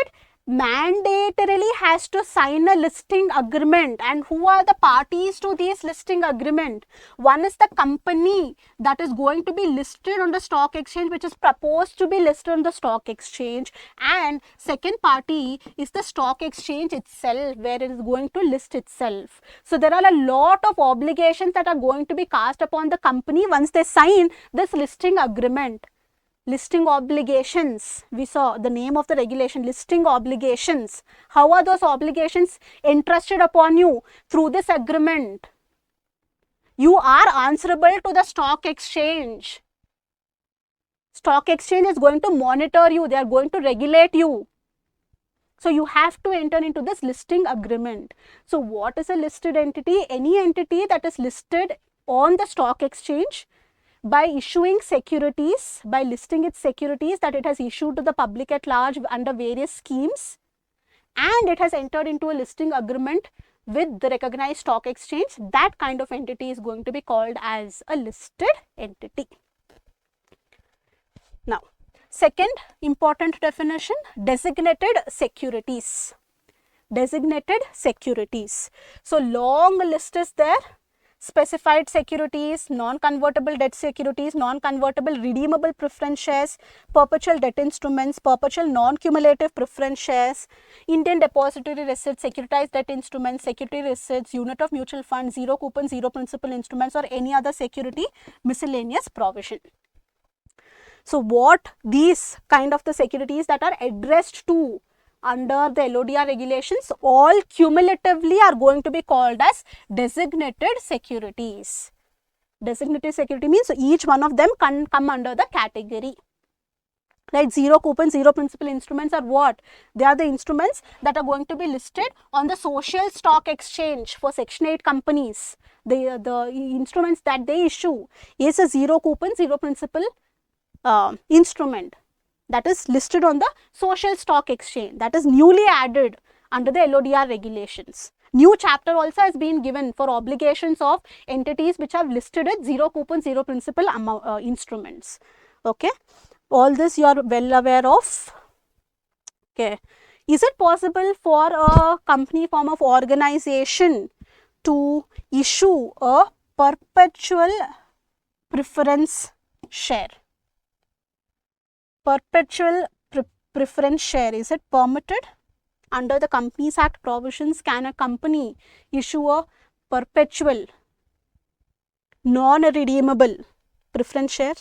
mandatorily has to sign a listing agreement. And who are the parties to this listing agreement? One is the company that is going to be listed on the stock exchange, which is proposed to be listed on the stock exchange, and second party is the stock exchange itself, where it is going to list itself. So there are a lot of obligations that are going to be cast upon the company once they sign this listing agreement. Listing obligations, we saw the name of the regulation, listing obligations. How are those obligations entrusted upon you? Through this agreement. You are answerable to the stock exchange. Stock exchange is going to monitor you, they are going to regulate you. So you have to enter into this listing agreement. So what is a listed entity? Any entity that is listed on the stock exchange by issuing securities, by listing its securities that it has issued to the public at large under various schemes, and it has entered into a listing agreement with the recognized stock exchange, that kind of entity is going to be called as a listed entity. Now, second important definition, designated securities. Designated securities. So long list is there. Specified securities, non-convertible debt securities, non-convertible redeemable preference shares, perpetual debt instruments, perpetual non-cumulative preference shares, Indian depository receipts, securitized debt instruments, security receipts, unit of mutual fund, zero coupon, zero principal instruments, or any other security miscellaneous provision. So what these kind of the securities that are addressed to under the LODR regulations, all cumulatively are going to be called as designated securities. Designated security means each one of them can come under the category. Like zero coupon, zero principal instruments are what? They are the instruments that are going to be listed on the social stock exchange for Section 8 companies. The instruments that they issue is a zero coupon, zero principal instrument that is listed on the social stock exchange, that is newly added under the LODR regulations. New chapter also has been given for obligations of entities which have listed as zero coupon, zero principal instruments. Okay. All this you are well aware of. Okay. Is it possible for a company form of organization to issue a perpetual preference share? Perpetual preference share, is it permitted? Under the Companies Act provisions, can a company issue a perpetual, non-redeemable preference share?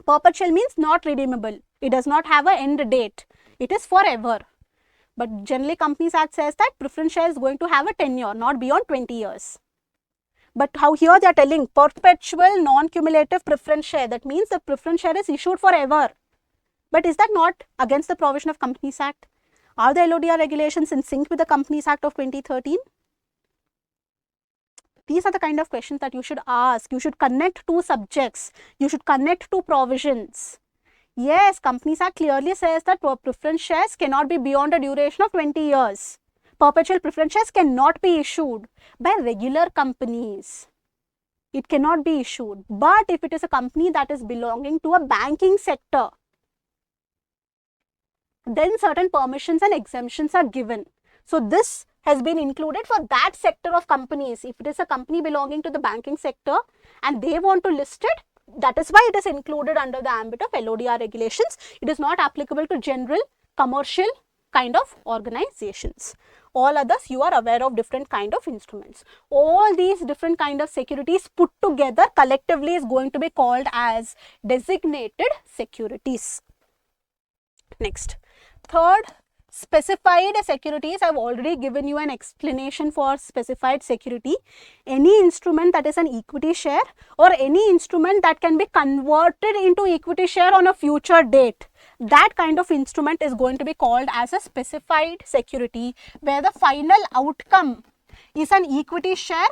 Perpetual means not redeemable. It does not have an end date. It is forever. But generally Companies Act says that preference share is going to have a tenure, not beyond 20 years. But how here they are telling perpetual non-cumulative preference share, that means the preference share is issued forever. But is that not against the provision of Companies Act? Are the LODR regulations in sync with the Companies Act of 2013? These are the kind of questions that you should ask. You should connect two subjects. You should connect two provisions. Yes, Companies Act clearly says that preference shares cannot be beyond a duration of 20 years. Perpetual preference shares cannot be issued by regular companies. It cannot be issued. But if it is a company that is belonging to a banking sector, then certain permissions and exemptions are given. So this has been included for that sector of companies. If it is a company belonging to the banking sector and they want to list it, that is why it is included under the ambit of LODR regulations. It is not applicable to general commercial kind of organizations. All others, you are aware of different kind of instruments. All these different kind of securities put together collectively is going to be called as designated securities. Next, third, specified securities. I have already given you an explanation for specified security. Any instrument that is an equity share or any instrument that can be converted into equity share on a future date, that kind of instrument is going to be called as a specified security, where the final outcome is an equity share,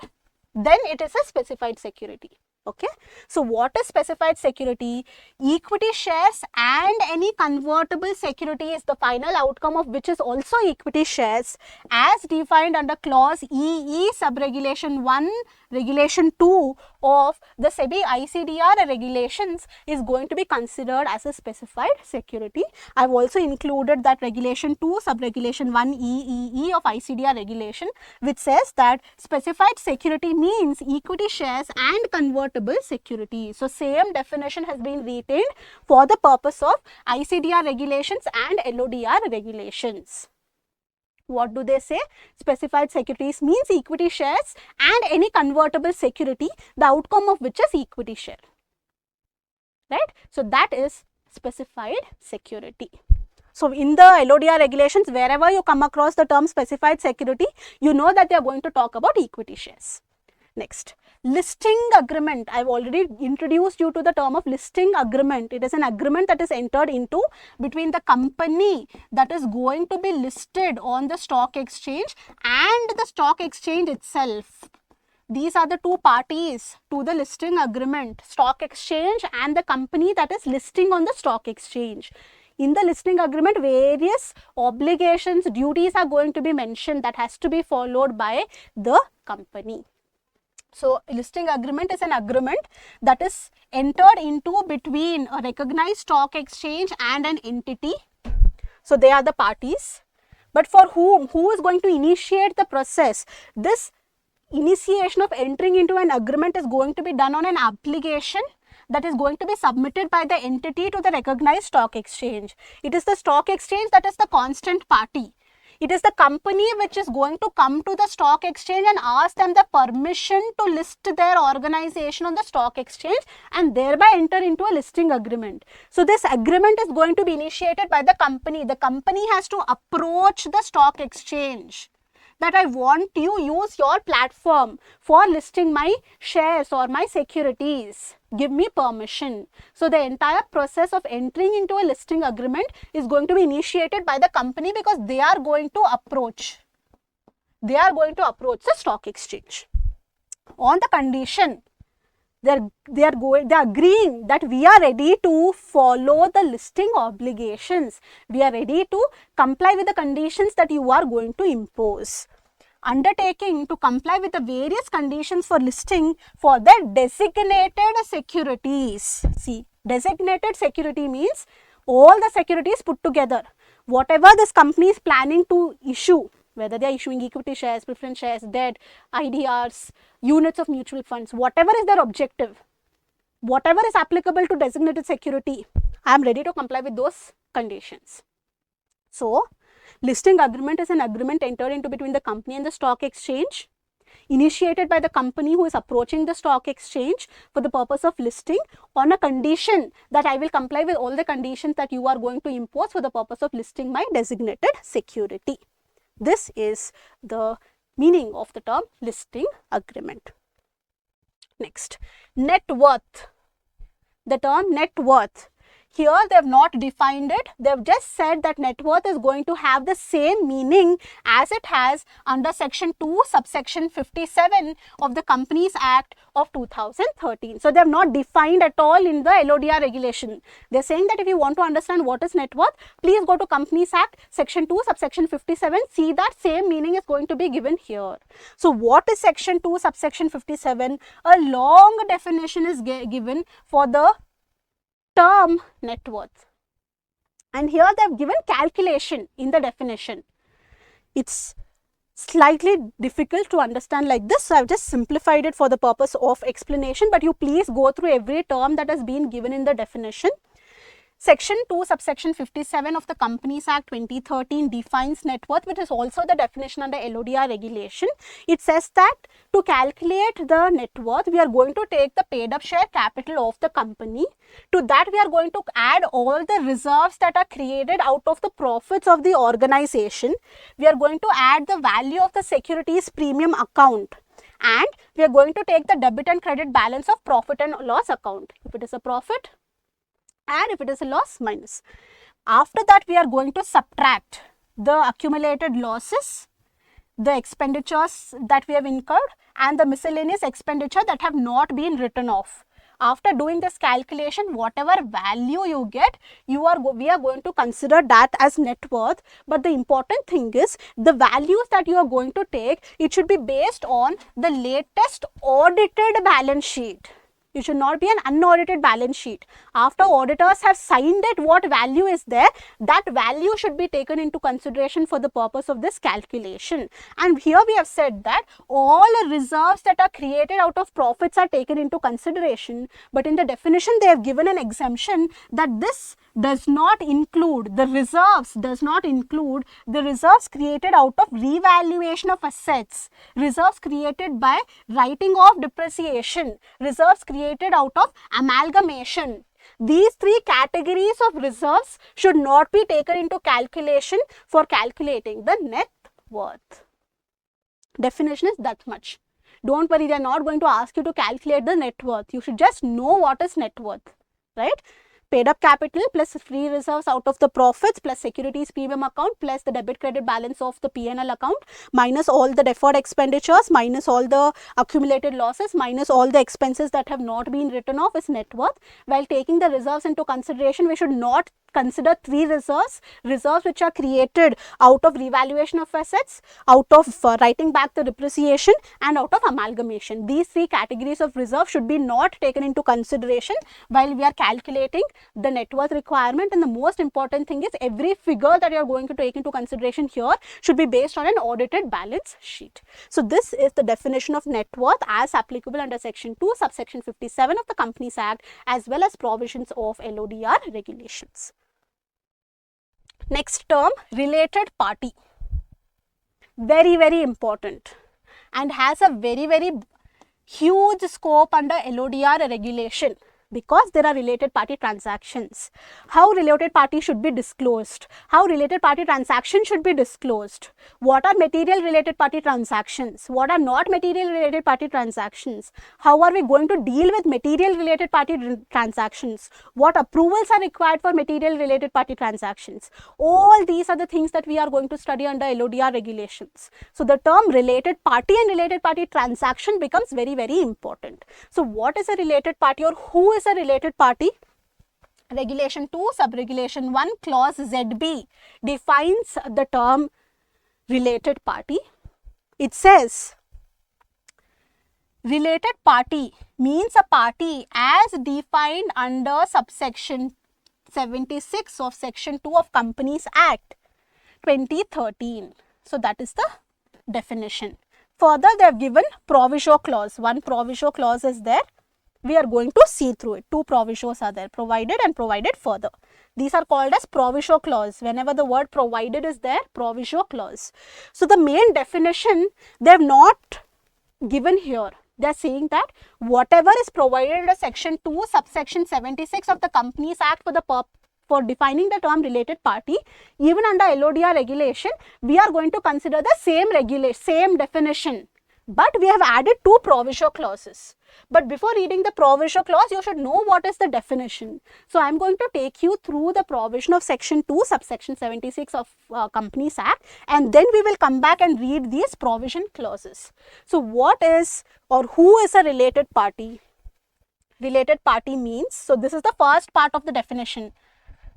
then it is a specified security. Okay. So what is specified security? Equity shares and any convertible security is the final outcome of which is also equity shares, as defined under clause EE subregulation 1 regulation 2 of the SEBI ICDR regulations is going to be considered as a specified security. I have also included that regulation 2 subregulation 1 EEE of ICDR regulation, which says that specified security means equity shares and convertible security. So same definition has been retained for the purpose of ICDR regulations and LODR regulations. What do they say? Specified securities means equity shares and any convertible security, the outcome of which is equity share. Right? So that is specified security. So in the LODR regulations, wherever you come across the term specified security, you know that they are going to talk about equity shares. Next, listing agreement. I have already introduced you to the term of listing agreement. It is an agreement that is entered into between the company that is going to be listed on the stock exchange and the stock exchange itself. These are the two parties to the listing agreement, stock exchange and the company that is listing on the stock exchange. In the listing agreement, various obligations, duties are going to be mentioned that has to be followed by the company. So listing agreement is an agreement that is entered into between a recognized stock exchange and an entity. So they are the parties. But for whom? Who is going to initiate the process? This initiation of entering into an agreement is going to be done on an application that is going to be submitted by the entity to the recognized stock exchange. It is the stock exchange that is the constant party. It is the company which is going to come to the stock exchange and ask them the permission to list their organization on the stock exchange and thereby enter into a listing agreement. So this agreement is going to be initiated by the company. The company has to approach the stock exchange that I want you use your platform for listing my shares or my securities. Give me permission. So the entire process of entering into a listing agreement is going to be initiated by the company because they are going to approach the stock exchange on the condition they are agreeing that we are ready to follow the listing obligations. We are ready to comply with the conditions that you are going to impose. Undertaking to comply with the various conditions for listing for the designated securities. See, designated security means all the securities put together. Whatever this company is planning to issue, whether they are issuing equity shares, preference shares, debt, IDRs, units of mutual funds, whatever is their objective, whatever is applicable to designated security, I am ready to comply with those conditions. So, listing agreement is an agreement entered into between the company and the stock exchange, initiated by the company who is approaching the stock exchange for the purpose of listing on a condition that I will comply with all the conditions that you are going to impose for the purpose of listing my designated security. This is the meaning of the term listing agreement. Next, net worth. The term net worth. Here they have not defined it. They have just said that net worth is going to have the same meaning as it has under section 2 subsection 57 of the Companies Act of 2013. So they have not defined at all in the LODR regulation. They are saying that if you want to understand what is net worth, please go to Companies Act section 2 subsection 57. See that same meaning is going to be given here. So what is section 2 subsection 57? A long definition is given for the term net worth, and here they have given calculation in the definition. It's slightly difficult to understand like this, so I have just simplified it for the purpose of explanation, but you please go through every term that has been given in the definition. Section 2 subsection 57 of the Companies Act 2013 defines net worth, which is also the definition under LODR regulation. It says that to calculate the net worth, we are going to take the paid up share capital of the company. To that, we are going to add all the reserves that are created out of the profits of the organization. We are going to add the value of the securities premium account, and we are going to take the debit and credit balance of profit and loss account. If it is a profit, and if it is a loss, minus. After that, we are going to subtract the accumulated losses, the expenditures that we have incurred, and the miscellaneous expenditure that have not been written off. After doing this calculation, whatever value you get, we are going to consider that as net worth. But the important thing is the values that you are going to take, it should be based on the latest audited balance sheet. It should not be an unaudited balance sheet. After auditors have signed it, what value is there, that value should be taken into consideration for the purpose of this calculation. And here we have said that all reserves that are created out of profits are taken into consideration. But in the definition, they have given an exemption that this does not include, the reserves does not include the reserves created out of revaluation of assets, reserves created by writing off depreciation, reserves created out of amalgamation. These three categories of reserves should not be taken into calculation for calculating the net worth. Definition is that much. Don't worry, they are not going to ask you to calculate the net worth. You should just know what is net worth, right? Paid up capital plus free reserves out of the profits plus securities premium account plus the debit credit balance of the P&L account minus all the deferred expenditures minus all the accumulated losses minus all the expenses that have not been written off is net worth. While taking the reserves into consideration, we should not consider three reserves which are created out of revaluation of assets, out of writing back the depreciation, and out of amalgamation. These three categories of reserve should be not taken into consideration while we are calculating the net worth requirement. And the most important thing is every figure that you are going to take into consideration here should be based on an audited balance sheet. So this is the definition of net worth as applicable under section 2 subsection 57 of the Companies Act as well as provisions of LODR regulations. Next term, related party. very, very important and has a very, very huge scope under LODR regulation, because there are related party transactions. How related party should be disclosed, how related party transaction should be disclosed, what are material related party transactions, what are not material related party transactions, how are we going to deal with material related party transactions, what approvals are required for material related party transactions. All these are the things that we are going to study under LODR regulations. So the term related party and related party transaction becomes very, very important. So what is a related party, or who is a related party? Regulation 2, subregulation 1, clause ZB defines the term related party. It says related party means a party as defined under subsection 76 of section 2 of Companies Act 2013. So that is the definition. Further, they have given proviso clause. One proviso clause is there. We are going to see through it. Two provisos are there, provided and provided further. These are called as proviso clause. Whenever the word provided is there, proviso clause. So the main definition they have not given here. They are saying that whatever is provided under section 2 subsection 76 of the Companies Act for defining the term related party, even under LODR regulation, we are going to consider the same definition. But we have added two proviso clauses. But before reading the proviso clause, you should know what is the definition. So I am going to take you through the provision of section 2 subsection 76 of Companies Act, and then we will come back and read these provision clauses. So what is or who is a related party? Related party means, so this is the first part of the definition.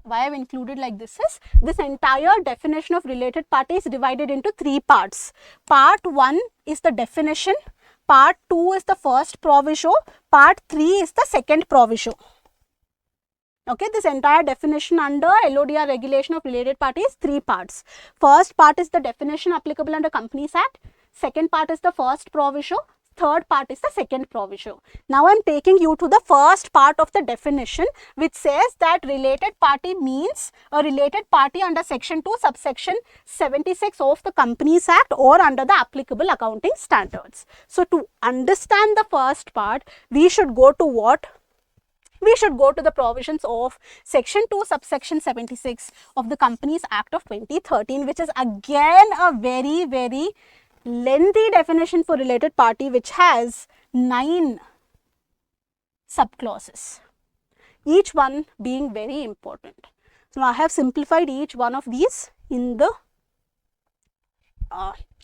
Why I have included like this is, this entire definition of related party is divided into three parts. Part 1 is the definition, part 2 is the first proviso, part 3 is the second proviso. Okay, this entire definition under LODR regulation of related party is three parts. First part is the definition applicable under Companies Act, second part is the first proviso, third part is the second proviso. Now I am taking you to the first part of the definition, which says that related party means a related party under section 2 subsection 76 of the Companies Act or under the applicable accounting standards. So to understand the first part, we should go to what? We should go to the provisions of section 2 subsection 76 of the Companies Act of 2013, which is again a very, very lengthy definition for related party, which has 9 subclauses, each one being very important. So now I have simplified each one of these in the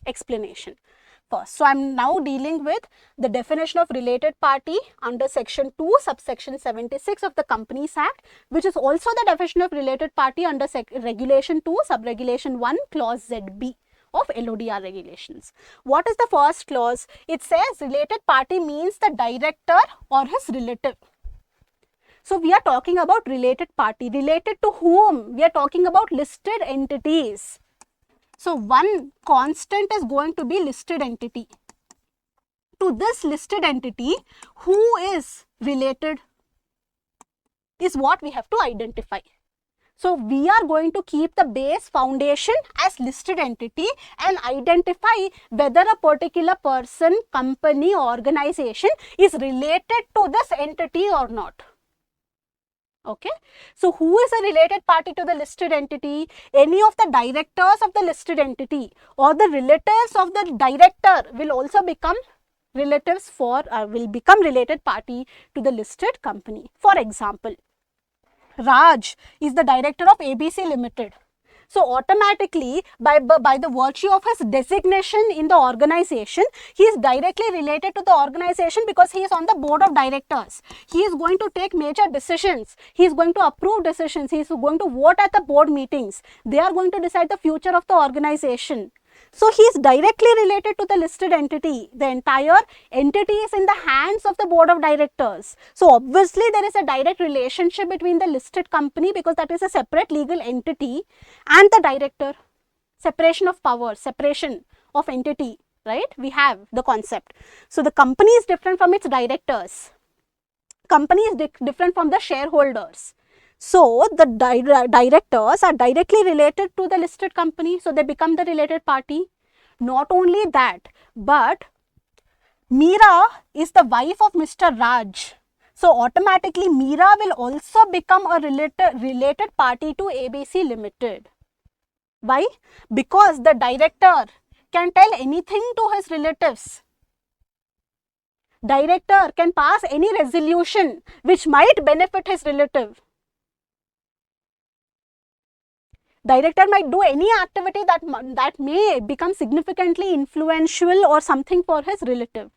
explanation first. So I am now dealing with the definition of related party under section 2 subsection 76 of the Companies Act, which is also the definition of related party under regulation 2 subregulation 1 clause ZB of LODR regulations. What is the first clause? It says related party means the director or his relative. So we are talking about related party. Related to whom? We are talking about listed entities. So one constant is going to be listed entity. To this listed entity, who is related is what we have to identify. So we are going to keep the base foundation as listed entity and identify whether a particular person, company, organization is related to this entity or not. Okay. So who is a related party to the listed entity? Any of the directors of the listed entity or the relatives of the director will also become relatives for, will become related party to the listed company. For example, Raj is the director of ABC Limited. So automatically, by the virtue of his designation in the organization, he is directly related to the organization because he is on the board of directors. He is going to take major decisions. He is going to approve decisions. He is going to vote at the board meetings. They are going to decide the future of the organization. So he is directly related to the listed entity. The entire entity is in the hands of the board of directors. So obviously there is a direct relationship between the listed company, because that is a separate legal entity, and the director. Separation of power, separation of entity, right? We have the concept. So the company is different from its directors. Company is different from the shareholders. So the directors are directly related to the listed company, so they become the related party. Not only that, but Meera is the wife of Mr. Raj. So automatically Meera will also become a related party to ABC Limited. Why? Because the director can tell anything to his relatives. Director can pass any resolution which might benefit his relative. Director might do any activity that may become significantly influential or something for his relative.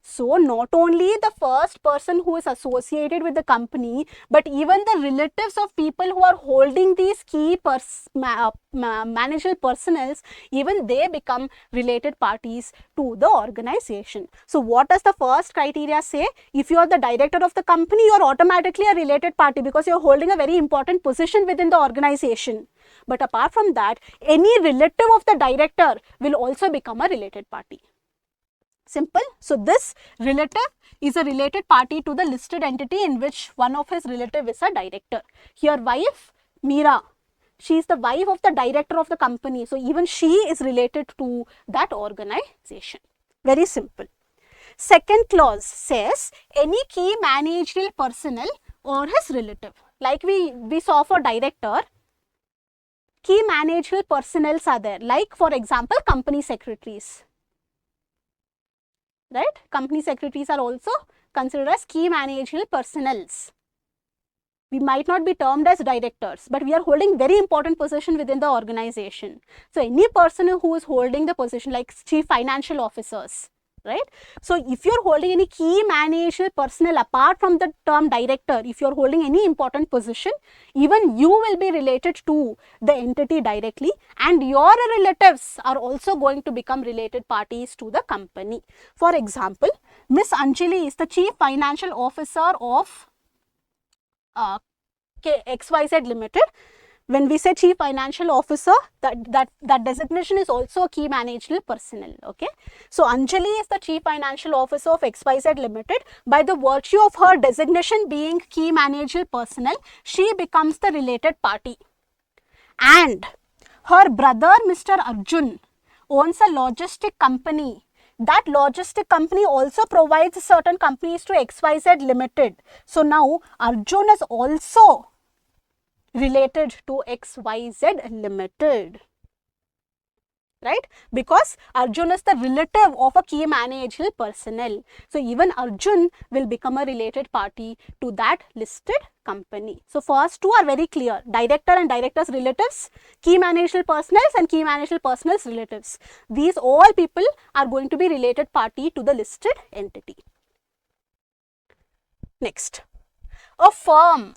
So not only the first person who is associated with the company, but even the relatives of people who are holding these key managerial personnels, even they become related parties to the organization. So what does the first criteria say? If you are the director of the company, you are automatically a related party because you are holding a very important position within the organization. But apart from that, any relative of the director will also become a related party. Simple. So this relative is a related party to the listed entity in which one of his relative is a director. Here wife Meera, she is the wife of the director of the company. So even she is related to that organization. Very simple. Second clause says any key managerial personnel or his relative. Like we saw for director, key managerial personnel are there. Like for example, company secretaries. Right? Company secretaries are also considered as key managerial personnels. We might not be termed as directors, but we are holding very important position within the organization. So any person who is holding the position like chief financial officers, right? So if you are holding any key managerial personnel apart from the term director, if you are holding any important position, even you will be related to the entity directly, and your relatives are also going to become related parties to the company. For example, Miss Anjali is the chief financial officer of XYZ Limited. When we say chief financial officer, that designation is also a key managerial personnel. Okay, so Anjali is the chief financial officer of XYZ Limited. By the virtue of her designation being key managerial personnel, she becomes the related party. And her brother Mr. Arjun owns a logistic company. That logistic company also provides certain companies to XYZ Limited. So now Arjun is also related to XYZ Limited, right? Because Arjun is the relative of a key managerial personnel. So even Arjun will become a related party to that listed company. So first two are very clear: director and director's relatives, key managerial personnel and key managerial personnel's relatives. These all people are going to be related party to the listed entity. Next, a firm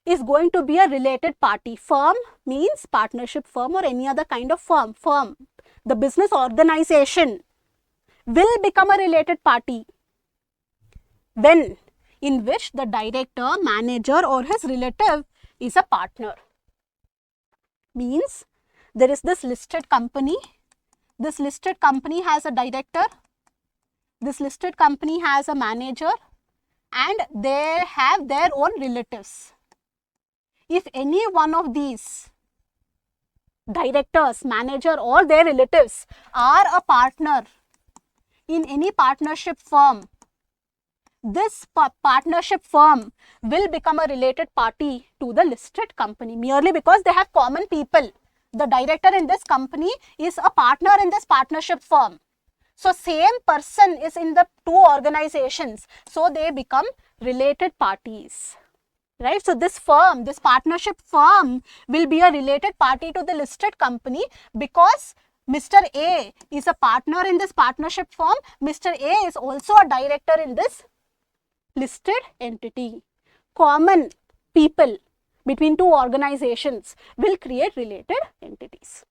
is going to be a related party. Firm means partnership firm or any other kind of firm. Firm, the business organization, will become a related party when in which the director, manager or his relative is a partner. Means there is this listed company. This listed company has a director. This listed company has a manager, and they have their own relatives. If any one of these directors, manager or their relatives are a partner in any partnership firm, this partnership firm will become a related party to the listed company merely because they have common people. The director in this company is a partner in this partnership firm. So same person is in the two organizations, so they become related parties. Right? So this firm, this partnership firm will be a related party to the listed company because Mr. A is a partner in this partnership firm. Mr. A is also a director in this listed entity. Common people between two organizations will create related entities.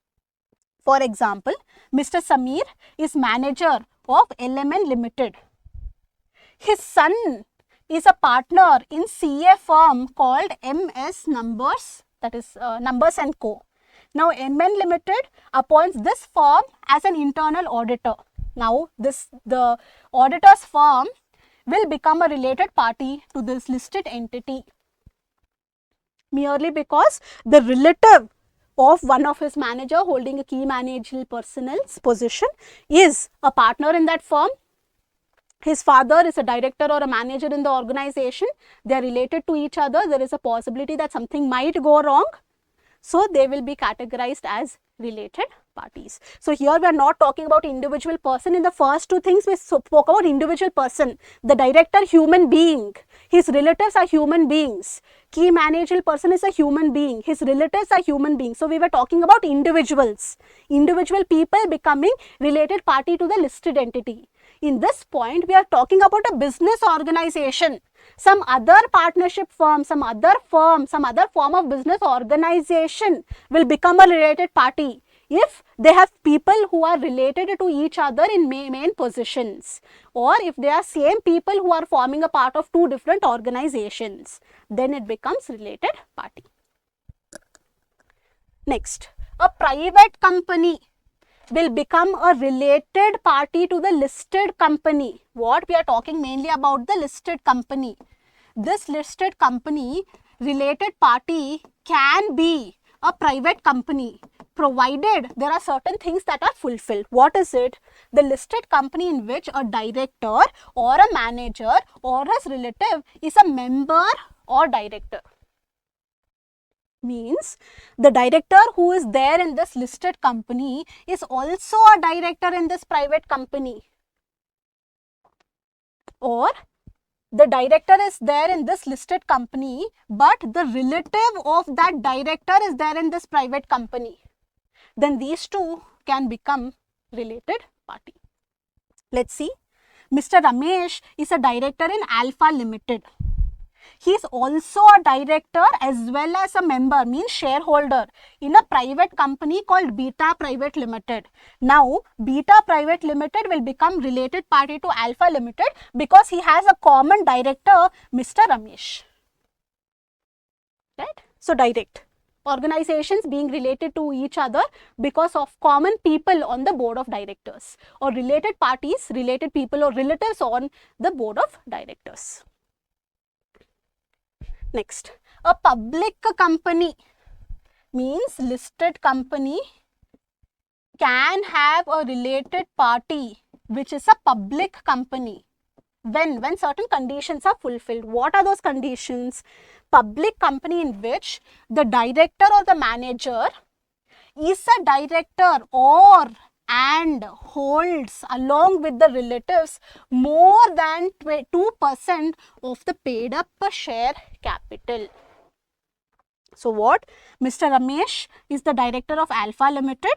For example, Mr. Samir is manager of LMN Limited. His son is a partner in CA firm called MS Numbers, that is Numbers and Co. Now MN Limited appoints this firm as an internal auditor. Now the auditor's firm will become a related party to this listed entity merely because the relative of one of his manager holding a key managerial personnel's position is a partner in that firm. His father is a director or a manager in the organization. They are related to each other. There is a possibility that something might go wrong. So they will be categorized as related parties. So here we are not talking about individual person. In the first two things we spoke about individual person. The director, human being. His relatives are human beings. Key managerial person is a human being. His relatives are human beings. So we were talking about individuals. Individual people becoming related party to the listed entity. In this point, we are talking about a business organization. Some other partnership firm, some other form of business organization will become a related party if they have people who are related to each other in main positions, or if they are same people who are forming a part of two different organizations, then it becomes related party. Next, a private company will become a related party to the listed company. What we are talking mainly about the listed company. This listed company related party can be a private company provided there are certain things that are fulfilled. What is it? The listed company in which a director or a manager or his relative is a member or director. Means the director who is there in this listed company is also a director in this private company, or the director is there in this listed company but the relative of that director is there in this private company. Then these two can become related party. Let's see. Mr. Ramesh is a director in Alpha Limited. He is also a director as well as a member, means shareholder, in a private company called Beta Private Limited. Now, Beta Private Limited will become related party to Alpha Limited because he has a common director, Mr. Ramesh. Right? So, direct. Organizations being related to each other because of common people on the board of directors, or related parties, related people or relatives on the board of directors. Next, a public company means listed company can have a related party which is a public company when certain conditions are fulfilled. What are those conditions? Public company in which the director or the manager is a director or and holds along with the relatives more than 2% of the paid up share capital. So what? Mr. Ramesh is the director of Alpha Limited.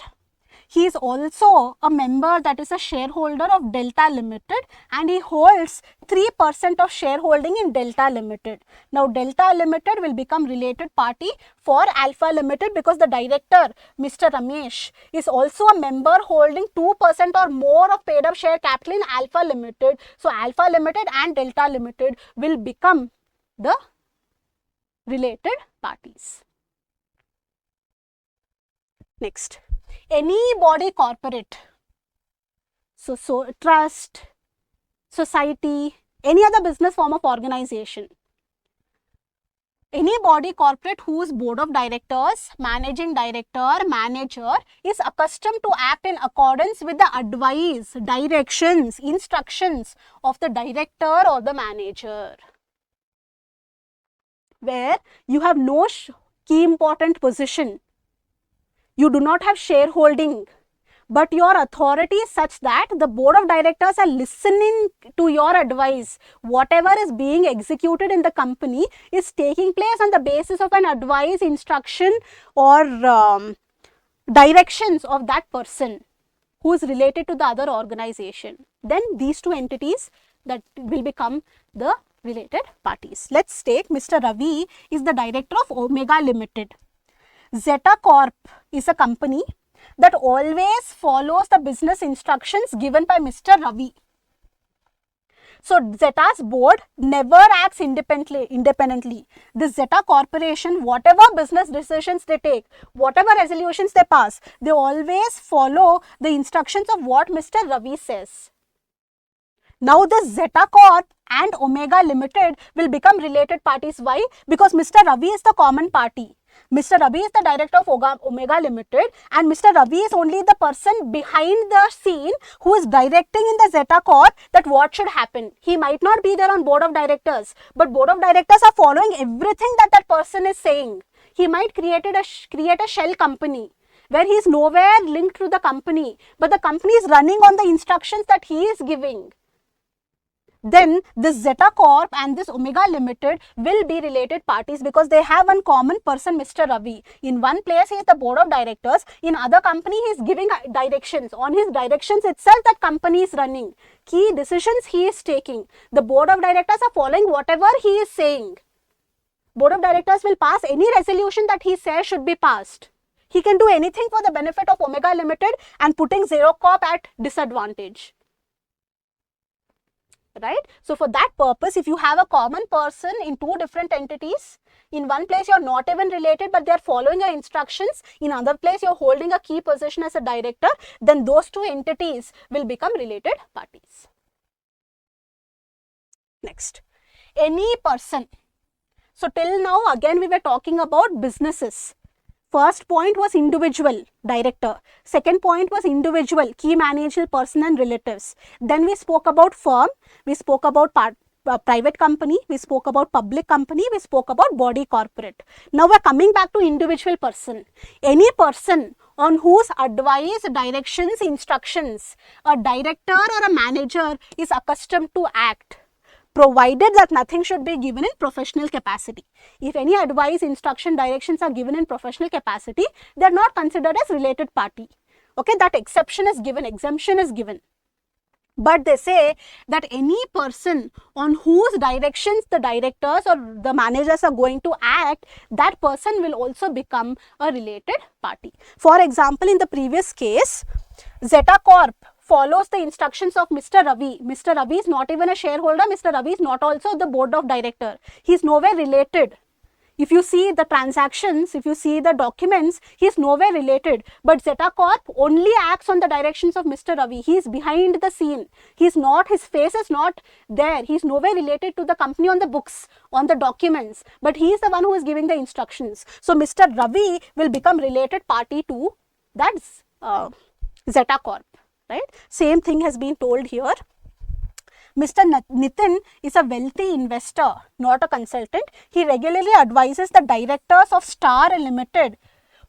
He is also a member, that is a shareholder of Delta Limited, and he holds 3% of shareholding in Delta Limited. Now, Delta Limited will become related party for Alpha Limited because the director, Mr. Ramesh, is also a member holding 2% or more of paid up share capital in Alpha Limited. So, Alpha Limited and Delta Limited will become the related parties. Next. Any body corporate, so trust, society, any other business form of organization, any body corporate whose board of directors, managing director, manager is accustomed to act in accordance with the advice, directions, instructions of the director or the manager, where you have no key important position, you do not have shareholding, but your authority is such that the board of directors are listening to your advice. Whatever is being executed in the company is taking place on the basis of an advice, instruction or directions of that person who is related to the other organization. Then these two entities that will become the related parties. Let's take Mr. Ravi is the director of Omega Limited. Zeta Corp is a company that always follows the business instructions given by Mr. Ravi. So, Zeta's board never acts independently. This Zeta Corporation, whatever business decisions they take, whatever resolutions they pass, they always follow the instructions of what Mr. Ravi says. Now, this Zeta Corp and Omega Limited will become related parties. Why? Because Mr. Ravi is the common party. Mr. Ravi is the director of Omega Limited, and Mr. Ravi is only the person behind the scene who is directing in the Zeta Corp that what should happen. He might not be there on board of directors, but board of directors are following everything that that person is saying. He might create a shell company where he is nowhere linked to the company, but the company is running on the instructions that he is giving. Then this Zeta Corp and this Omega Limited will be related parties because they have one common person, Mr. Ravi. In one place he is the board of directors, in other company he is giving directions. On his directions itself that company is running. Key decisions he is taking. The board of directors are following whatever he is saying. Board of directors will pass any resolution that he says should be passed. He can do anything for the benefit of Omega Limited and putting Zero Corp at disadvantage. Right? So for that purpose, if you have a common person in two different entities, in one place you are not even related but they are following your instructions, in another place you are holding a key position as a director, then those two entities will become related parties. Next, any person. So till now again we were talking about businesses. First point was individual director. Second point was individual key managerial person and relatives. Then we spoke about firm. We spoke about private company. We spoke about public company. We spoke about body corporate. Now we are coming back to individual person. Any person on whose advice, directions, instructions a director or a manager is accustomed to act, provided that nothing should be given in professional capacity. If any advice, instruction, directions are given in professional capacity, they are not considered as related party. Okay, that exception is given, exemption is given. But they say that any person on whose directions the directors or the managers are going to act, that person will also become a related party. For example, in the previous case, Zeta Corp follows the instructions of Mr. Ravi. Mr. Ravi is not even a shareholder. Mr. Ravi is not also the board of director. He is nowhere related. If you see the transactions, if you see the documents, he is nowhere related. But Zeta Corp only acts on the directions of Mr. Ravi. He is behind the scene. He is not, his face is not there. He is nowhere related to the company on the books, on the documents. But he is the one who is giving the instructions. So Mr. Ravi will become related party to that Zeta Corp. Right? Same thing has been told here. Mr. Nitin is a wealthy investor, not a consultant. He regularly advises the directors of Star Limited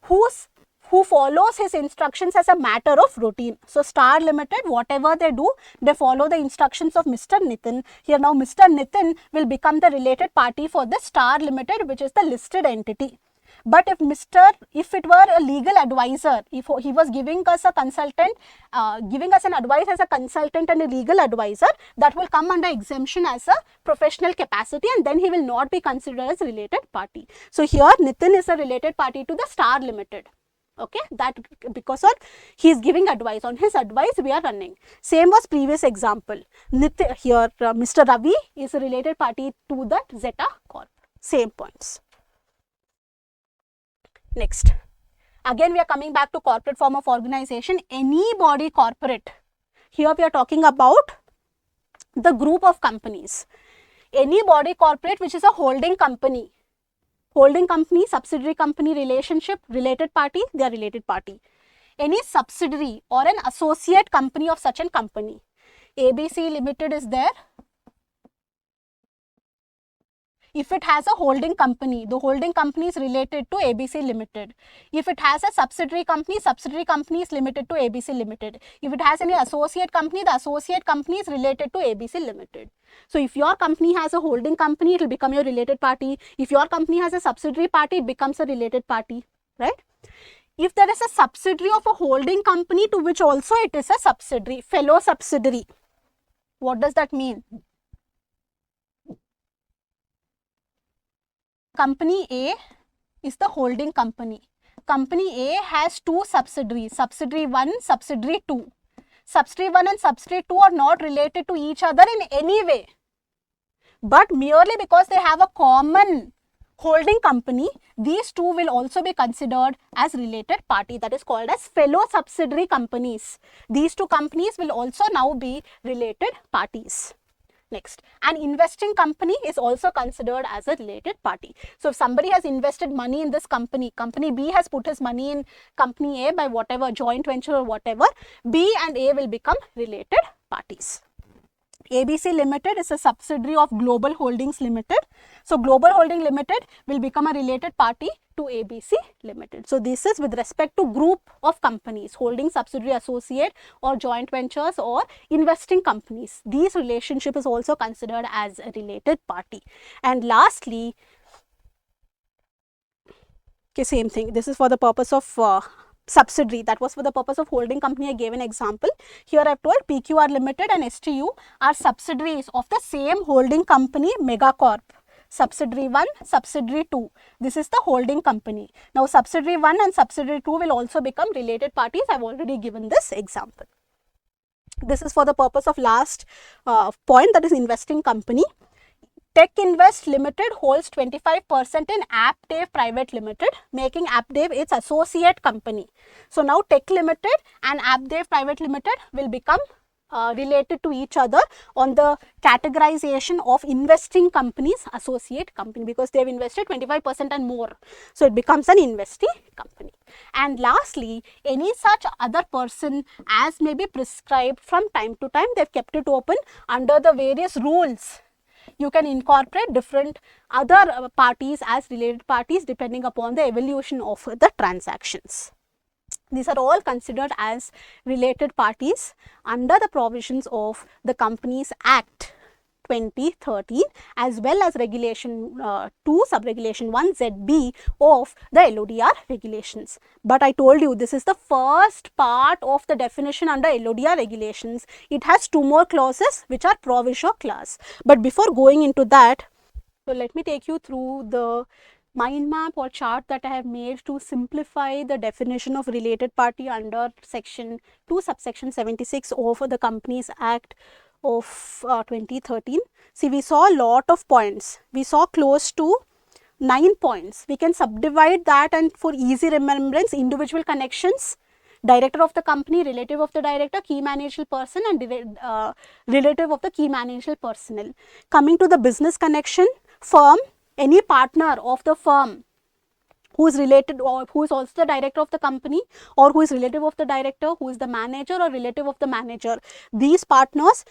who follows his instructions as a matter of routine. So Star Limited, whatever they do, they follow the instructions of Mr. Nitin. Here now Mr. Nitin will become the related party for the Star Limited, which is the listed entity. But if it were a legal advisor, if he was giving us a consultant, giving us an advice as a consultant and a legal advisor, that will come under exemption as a professional capacity, and then he will not be considered as related party. So here Nitin is a related party to the Star Limited. Okay, that because of he is giving advice, on his advice we are running. Same was previous example. Nitin, here Mr. Ravi is a related party to that Zeta Corp. Same points. Next, again we are coming back to corporate form of organization. Any body corporate. Here we are talking about the group of companies. Any body corporate which is a holding company, subsidiary company relationship, related party, they are related party. Any subsidiary or an associate company of such a company. ABC Limited is there. If it has a holding company, the holding company is related to ABC Limited. If it has a subsidiary company is limited to ABC Limited. If it has any associate company, the associate company is related to ABC Limited. So if your company has a holding company, it will become your related party. If your company has a subsidiary party, it becomes a related party, right? If there is a subsidiary of a holding company to which also it is a subsidiary, fellow subsidiary, what does that mean? Company A is the holding company. Company A has two subsidiaries, subsidiary 1, subsidiary 2. Subsidiary 1 and subsidiary 2 are not related to each other in any way. But merely because they have a common holding company, these two will also be considered as related party. That is called as fellow subsidiary companies. These two companies will also now be related parties. Next, an investing company is also considered as a related party. So if somebody has invested money in this company, company B has put his money in company A by whatever joint venture or whatever, B and A will become related parties. ABC Limited is a subsidiary of Global Holdings Limited. So Global Holding Limited will become a related party to ABC Limited. So this is with respect to group of companies, holding subsidiary, associate or joint ventures or investing companies. These relationship is also considered as a related party. And lastly, okay, same thing. This is for the purpose of subsidiary. That was for the purpose of holding company. I gave an example. Here I have told PQR Limited and STU are subsidiaries of the same holding company Megacorp. Subsidiary 1, subsidiary 2. This is the holding company. Now subsidiary 1 and subsidiary 2 will also become related parties. I have already given this example. This is for the purpose of last point, that is investing company. Tech Invest Limited holds 25% in AppDev Private Limited, making AppDev its associate company. So now Tech Limited and AppDev Private Limited will become related to each other on the categorization of investing companies, associate company, because they have invested 25% and more. So it becomes an investing company. And lastly, any such other person as may be prescribed from time to time, they have kept it open under the various rules. You can incorporate different other parties as related parties depending upon the evolution of the transactions. These are all considered as related parties under the provisions of the Companies Act 2013 as well as Regulation 2 Subregulation 1 ZB of the LODR regulations. But I told you this is the first part of the definition under LODR regulations. It has two more clauses which are proviso clause. But before going into that, so let me take you through the mind map or chart that I have made to simplify the definition of related party under section 2 subsection 76 of the Companies Act of 2013. See, we saw a lot of points. We saw close to 9 points. We can subdivide that, and for easy remembrance, individual connections, director of the company, relative of the director, key managerial person and relative of the key managerial personnel. Coming to the business connection, firm, any partner of the firm who is related or who is also the director of the company or who is relative of the director, who is the manager or relative of the manager. These partners,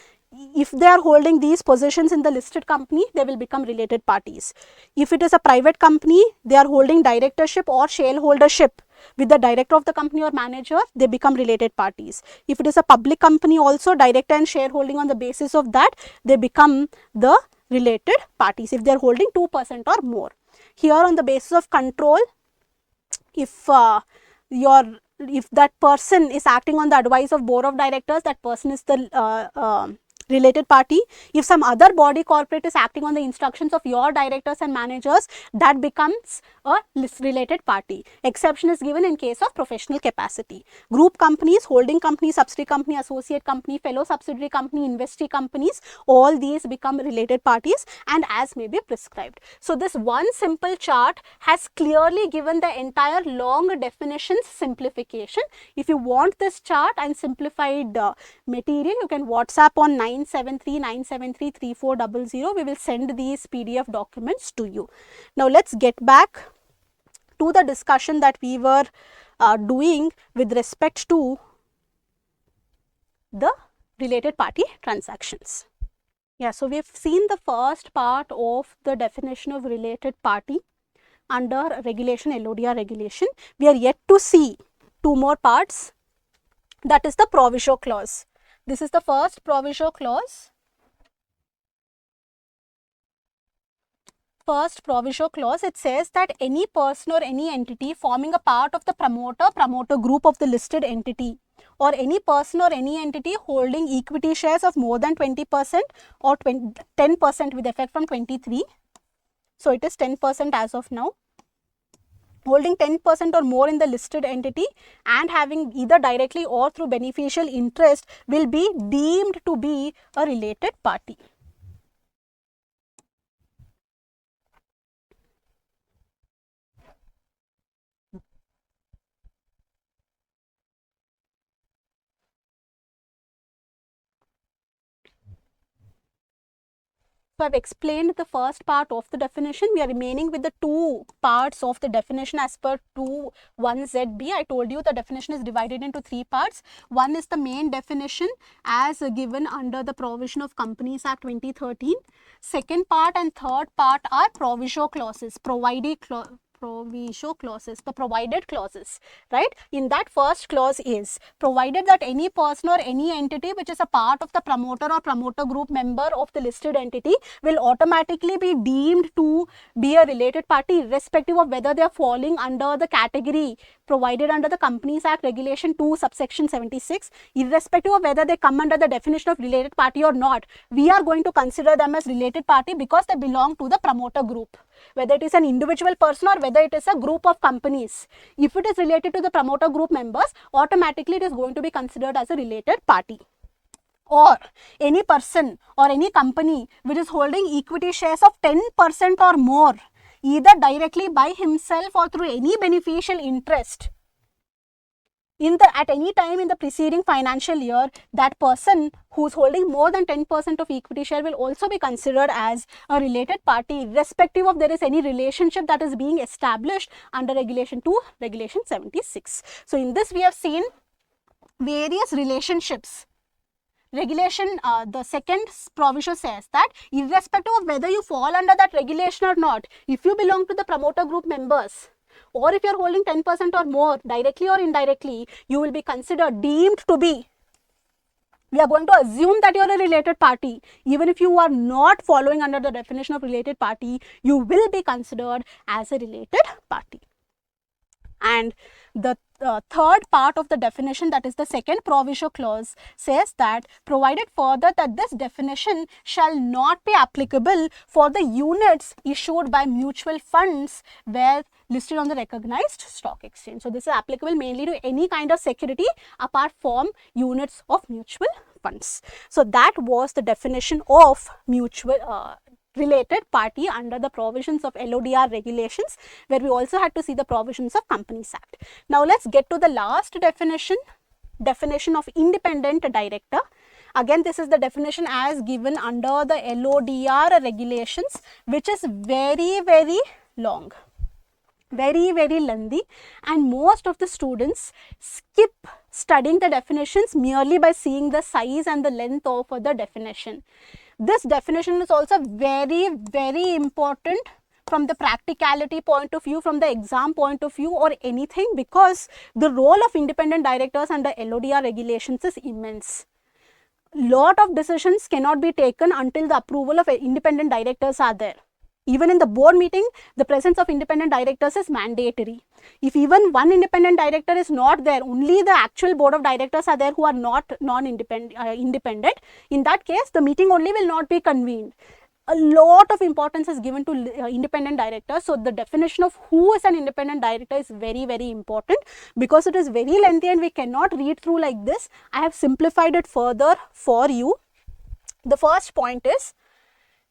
if they are holding these positions in the listed company, they will become related parties. If it is a private company, they are holding directorship or shareholdership with the director of the company or manager, they become related parties. If it is a public company also, director and shareholding on the basis of that, they become the related parties if they are holding 2% or more. Here on the basis of control, if that person is acting on the advice of board of directors, that person is the related party. If some other body corporate is acting on the instructions of your directors and managers, that becomes a related party. Exception is given in case of professional capacity. Group companies, holding company, subsidiary company, associate company, fellow subsidiary company, investee companies, all these become related parties and as may be prescribed. So this one simple chart has clearly given the entire long definitions simplification. If you want this chart and simplified material, you can WhatsApp on 973-973-3400. We will send these PDF documents to you. Now let's get back to the discussion that we were doing with respect to the related party transactions. Yeah, so we have seen the first part of the definition of related party under regulation, LODR regulation. We are yet to see two more parts, that is the proviso clause. This is the first proviso clause. First proviso clause, it says that any person or any entity forming a part of the promoter group of the listed entity, or any person or any entity holding equity shares of more than 20% or 10% with effect from 23. So it is 10% as of now. Holding 10% or more in the listed entity and having either directly or through beneficial interest will be deemed to be a related party. So I've explained the first part of the definition. We are remaining with the two parts of the definition as per 2(1)(ZB). I told you the definition is divided into three parts. One is the main definition as given under the provision of Companies Act 2013. Second part and third part are proviso clauses, proviso clauses, the provided clauses, right? In that first clause is provided that any person or any entity which is a part of the promoter or promoter group member of the listed entity will automatically be deemed to be a related party irrespective of whether they are falling under the category provided under the Companies Act Regulation 2 subsection 76, irrespective of whether they come under the definition of related party or not. We are going to consider them as related party because they belong to the promoter group, whether it is an individual person or whether it is a group of companies. If it is related to the promoter group members, automatically it is going to be considered as a related party. Or any person or any company which is holding equity shares of 10% or more, either directly by himself or through any beneficial interest at any time in the preceding financial year, that person who is holding more than 10% of equity share will also be considered as a related party, irrespective of there is any relationship that is being established under Regulation 2, Regulation 76. So in this we have seen various relationships. Regulation, the second provision says that irrespective of whether you fall under that regulation or not, if you belong to the promoter group members, or if you are holding 10% or more, directly or indirectly, you will be considered, deemed to be, we are going to assume that you are a related party. Even if you are not following under the definition of related party, you will be considered as a related party. And the third part of the definition, that is the second proviso clause, says that provided further that this definition shall not be applicable for the units issued by mutual funds where listed on the recognized stock exchange. So this is applicable mainly to any kind of security apart from units of mutual funds. So that was the definition of mutual related party under the provisions of LODR regulations, where we also had to see the provisions of Companies Act. Now let's get to the last definition of independent director. Again, this is the definition as given under the LODR regulations, which is very, very long, very, very lengthy, and most of the students skip studying the definitions merely by seeing the size and the length of the definition. This definition is also very, very important from the practicality point of view, from the exam point of view, or anything, because the role of independent directors under LODR regulations is immense. Lot of decisions cannot be taken until the approval of independent directors are there. Even in the board meeting, the presence of independent directors is mandatory. If even one independent director is not there, only the actual board of directors are there who are not independent, in that case, the meeting only will not be convened. A lot of importance is given to independent directors. So the definition of who is an independent director is very, very important, because it is very lengthy and we cannot read through like this. I have simplified it further for you. The first point is,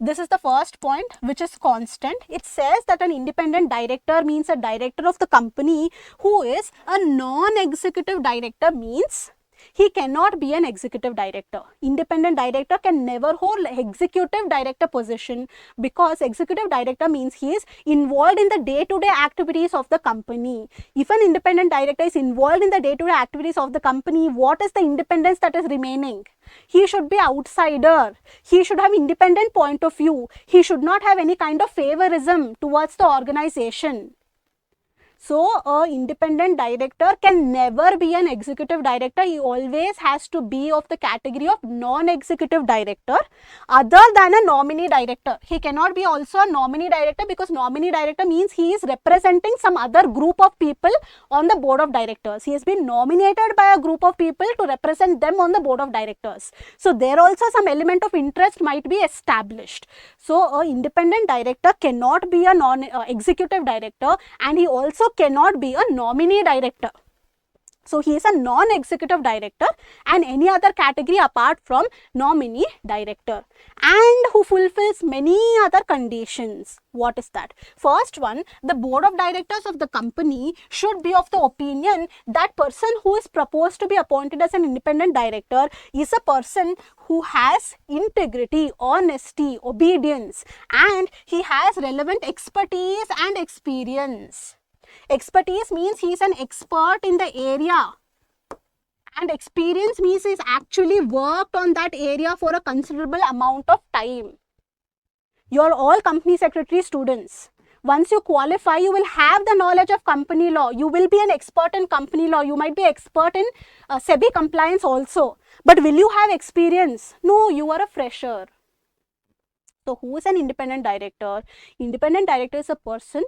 this is the first point, which is constant. It says that an independent director means a director of the company who is a non-executive director, means he cannot be an executive director. Independent director can never hold executive director position, because executive director means he is involved in the day-to-day activities of the company. If an independent director is involved in the day-to-day activities of the company, what is the independence that is remaining? He should be outsider. He should have independent point of view. He should not have any kind of favorism towards the organization. So, a independent director can never be an executive director. He always has to be of the category of non-executive director other than a nominee director. He cannot be also a nominee director, because nominee director means he is representing some other group of people on the board of directors. He has been nominated by a group of people to represent them on the board of directors. So, there also some element of interest might be established. So, a independent director cannot be a non-executive director, and he also cannot be a nominee director. So he is a non-executive director and any other category apart from nominee director, and who fulfills many other conditions. What is that? First one, the board of directors of the company should be of the opinion that person who is proposed to be appointed as an independent director is a person who has integrity, honesty, obedience, and he has relevant expertise and experience. Expertise means he is an expert in the area, and experience means he's actually worked on that area for a considerable amount of time. You're all company secretary students. Once you qualify, you will have the knowledge of company law. You will be an expert in company law. You might be expert in SEBI compliance also. But will you have experience? No, you are a fresher. So who is an independent director? Independent director is a person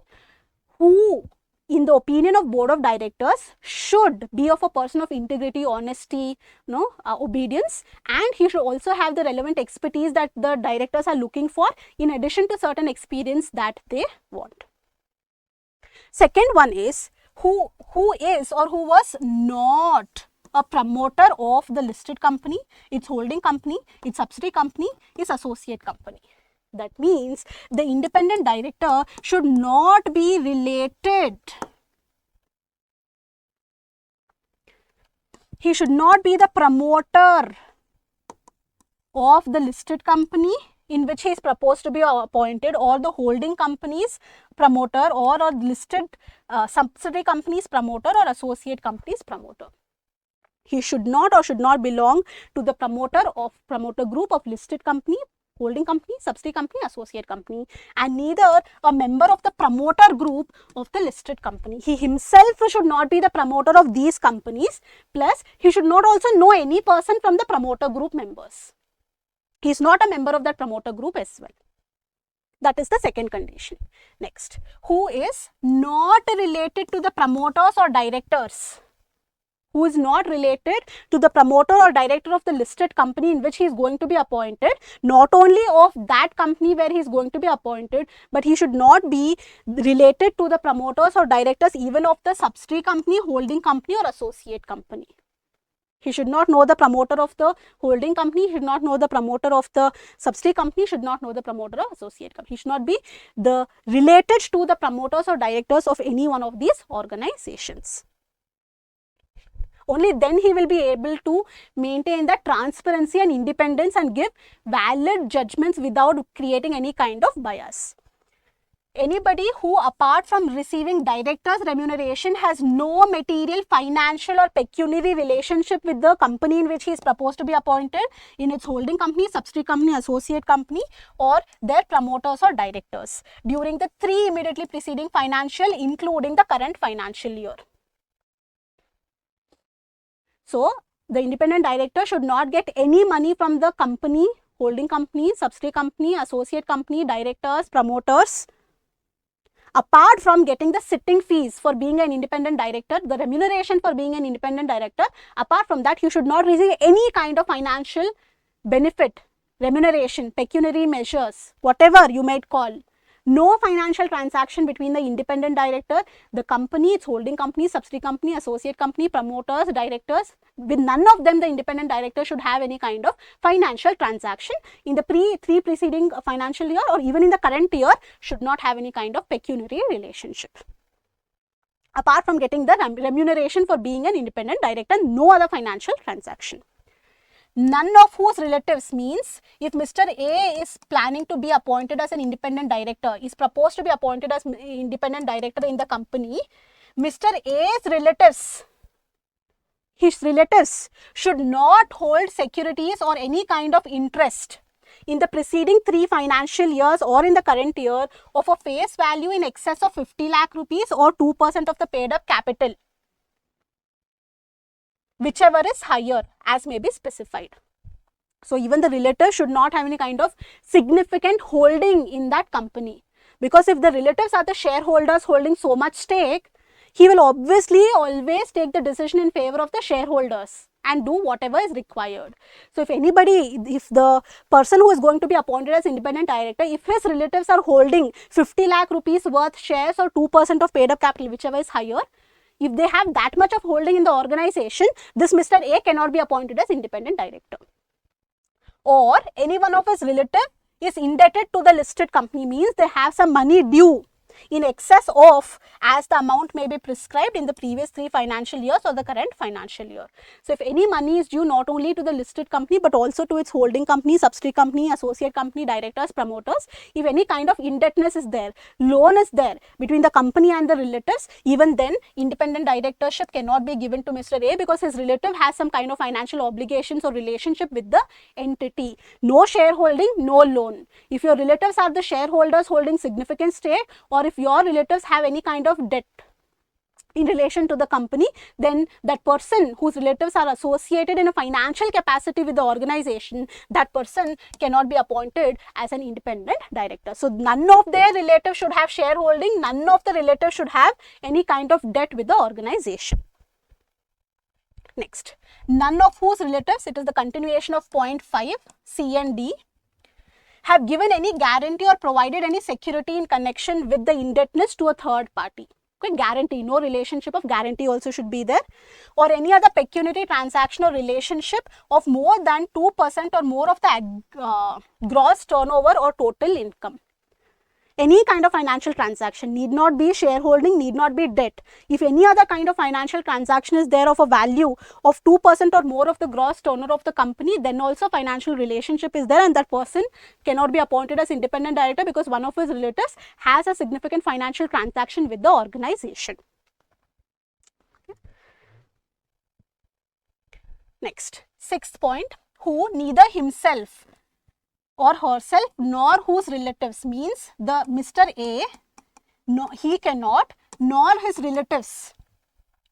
who, in the opinion of board of directors, should be of a person of integrity, honesty, obedience, and he should also have the relevant expertise that the directors are looking for, in addition to certain experience that they want. Second one is who is or who was not a promoter of the listed company, its holding company, its subsidiary company, its associate company. That means the independent director should not be related. He should not be the promoter of the listed company in which he is proposed to be appointed, or the holding company's promoter, or listed subsidiary company's promoter, or associate company's promoter. He should not belong to the promoter group of listed company, holding company, subsidiary company, associate company, and neither a member of the promoter group of the listed company. He himself should not be the promoter of these companies, plus he should not also know any person from the promoter group members. He is not a member of that promoter group as well. That is the second condition. Next, who is not related to the promoters or directors? Who is not related to the promoter or director of the listed company in which he is going to be appointed, not only of that company where he is going to be appointed, but he should not be related to the promoters or directors even of the subsidiary company, holding company, or associate company. He should not know the promoter of the holding company, he should not know the promoter of the subsidiary company, he should not know the promoter of associate company. He should not be related to the promoters or directors of any one of these organizations. Only then he will be able to maintain the transparency and independence and give valid judgments without creating any kind of bias. Anybody who, apart from receiving director's remuneration, has no material, financial or pecuniary relationship with the company in which he is proposed to be appointed, in its holding company, subsidiary company, associate company, or their promoters or directors during the 3 immediately preceding financial, including the current financial year. So, the independent director should not get any money from the company, holding company, subsidiary company, associate company, directors, promoters. Apart from getting the sitting fees for being an independent director, the remuneration for being an independent director, apart from that, you should not receive any kind of financial benefit, remuneration, pecuniary measures, whatever you might call. No financial transaction between the independent director, the company, its holding company, subsidiary company, associate company, promoters, directors. With none of them, the independent director should have any kind of financial transaction. In the three preceding financial year or even in the current year, should not have any kind of pecuniary relationship. Apart from getting the remuneration for being an independent director, no other financial transaction. None of whose relatives means if Mr. A is planning to be appointed as an independent director, is proposed to be appointed as independent director in the company, Mr. A's relatives, his relatives should not hold securities or any kind of interest in the preceding 3 financial years or in the current year of a face value in excess of 50 lakh rupees or 2% of the paid up capital, whichever is higher as may be specified. So, even the relative should not have any kind of significant holding in that company, because if the relatives are the shareholders holding so much stake, he will obviously always take the decision in favor of the shareholders and do whatever is required. So, if the person who is going to be appointed as independent director, if his relatives are holding 50 lakh rupees worth shares or 2% of paid up capital, whichever is higher, if they have that much of holding in the organization, this Mr. A cannot be appointed as independent director. Or any one of his relative is indebted to the listed company, means they have some money due in excess of as the amount may be prescribed in the previous 3 financial years or the current financial year. So, if any money is due not only to the listed company but also to its holding company, subsidiary company, associate company, directors, promoters, if any kind of indebtedness is there, loan is there between the company and the relatives, even then independent directorship cannot be given to Mr. A because his relative has some kind of financial obligations or relationship with the entity. No shareholding, no loan. If your relatives are the shareholders holding significant stake, or if your relatives have any kind of debt in relation to the company, then that person whose relatives are associated in a financial capacity with the organization, that person cannot be appointed as an independent director. So, none of their relatives should have shareholding, none of the relatives should have any kind of debt with the organization. Next, none of whose relatives, it is the continuation of point 5, C and D, have given any guarantee or provided any security in connection with the indebtedness to a third party. Okay, guarantee, no relationship of guarantee also should be there, or any other pecuniary transaction or relationship of more than 2% or more of the gross turnover or total income. Any kind of financial transaction, need not be shareholding, need not be debt. If any other kind of financial transaction is there of a value of 2% or more of the gross turnover of the company, then also financial relationship is there, and that person cannot be appointed as independent director because one of his relatives has a significant financial transaction with the organization. Next, 6th point, who neither himself or herself nor whose relatives, means the Mr. A, no, he cannot, nor his relatives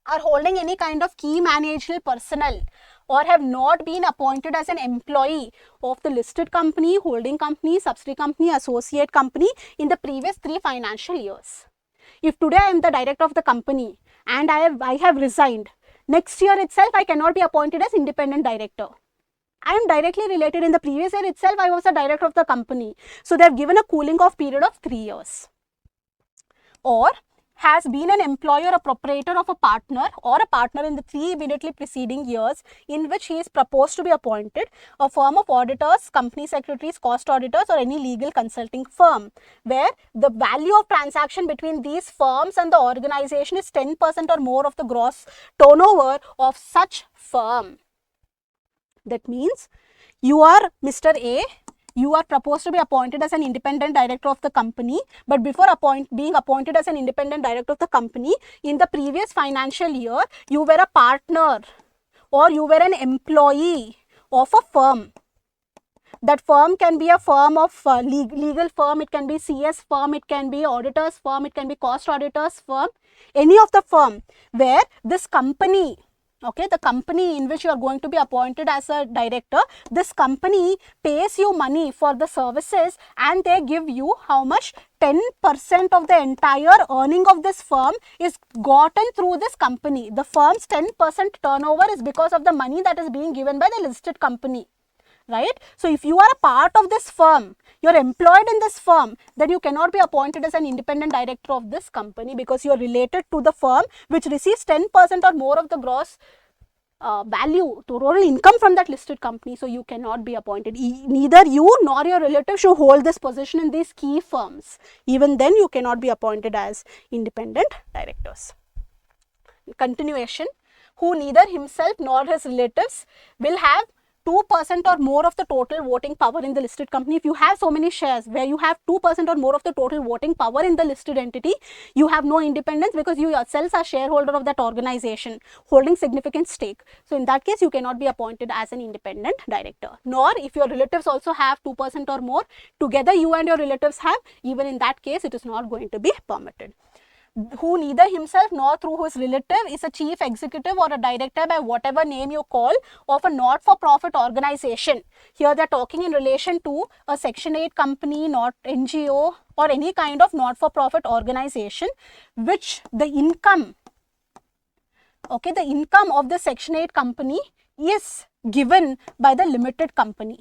are holding any kind of key managerial personnel or have not been appointed as an employee of the listed company, holding company, subsidiary company, associate company in the previous 3 financial years. If today I am the director of the company and I have resigned, next year itself I cannot be appointed as independent director. I am directly related. In the previous year itself, I was a director of the company. So, they have given a cooling off period of 3 years. Or has been an employee or a proprietor of a partner or a partner in the 3 immediately preceding years in which he is proposed to be appointed, a firm of auditors, company secretaries, cost auditors, or any legal consulting firm, where the value of transaction between these firms and the organization is 10% or more of the gross turnover of such firm. That means you are Mr. A, you are proposed to be appointed as an independent director of the company, but before being appointed as an independent director of the company, in the previous financial year, you were a partner or you were an employee of a firm. That firm can be a firm of legal firm, it can be CS firm, it can be auditors firm, it can be cost auditors firm, any of the firm where this company, okay, the company in which you are going to be appointed as a director, this company pays you money for the services and they give you how much? 10% of the entire earning of this firm is gotten through this company. The firm's 10% turnover is because of the money that is being given by the listed company. Right? So, if you are a part of this firm, you are employed in this firm, then you cannot be appointed as an independent director of this company because you are related to the firm which receives 10% or more of the gross value, total income from that listed company. So, you cannot be appointed. Neither you nor your relative should hold this position in these key firms. Even then, you cannot be appointed as independent directors. Continuation, who neither himself nor his relatives will have 2% or more of the total voting power in the listed company. If you have so many shares where you have 2% or more of the total voting power in the listed entity, you have no independence because you yourselves are shareholder of that organization holding significant stake. So, in that case, you cannot be appointed as an independent director. Nor if your relatives also have 2% or more, together you and your relatives have, even in that case, it is not going to be permitted. Who neither himself nor through his relative is a chief executive or a director by whatever name you call of a not-for-profit organization. Here they are talking in relation to a Section 8 company, not NGO or any kind of not-for-profit organization which the income, okay, the income of the Section 8 company is given by the limited company.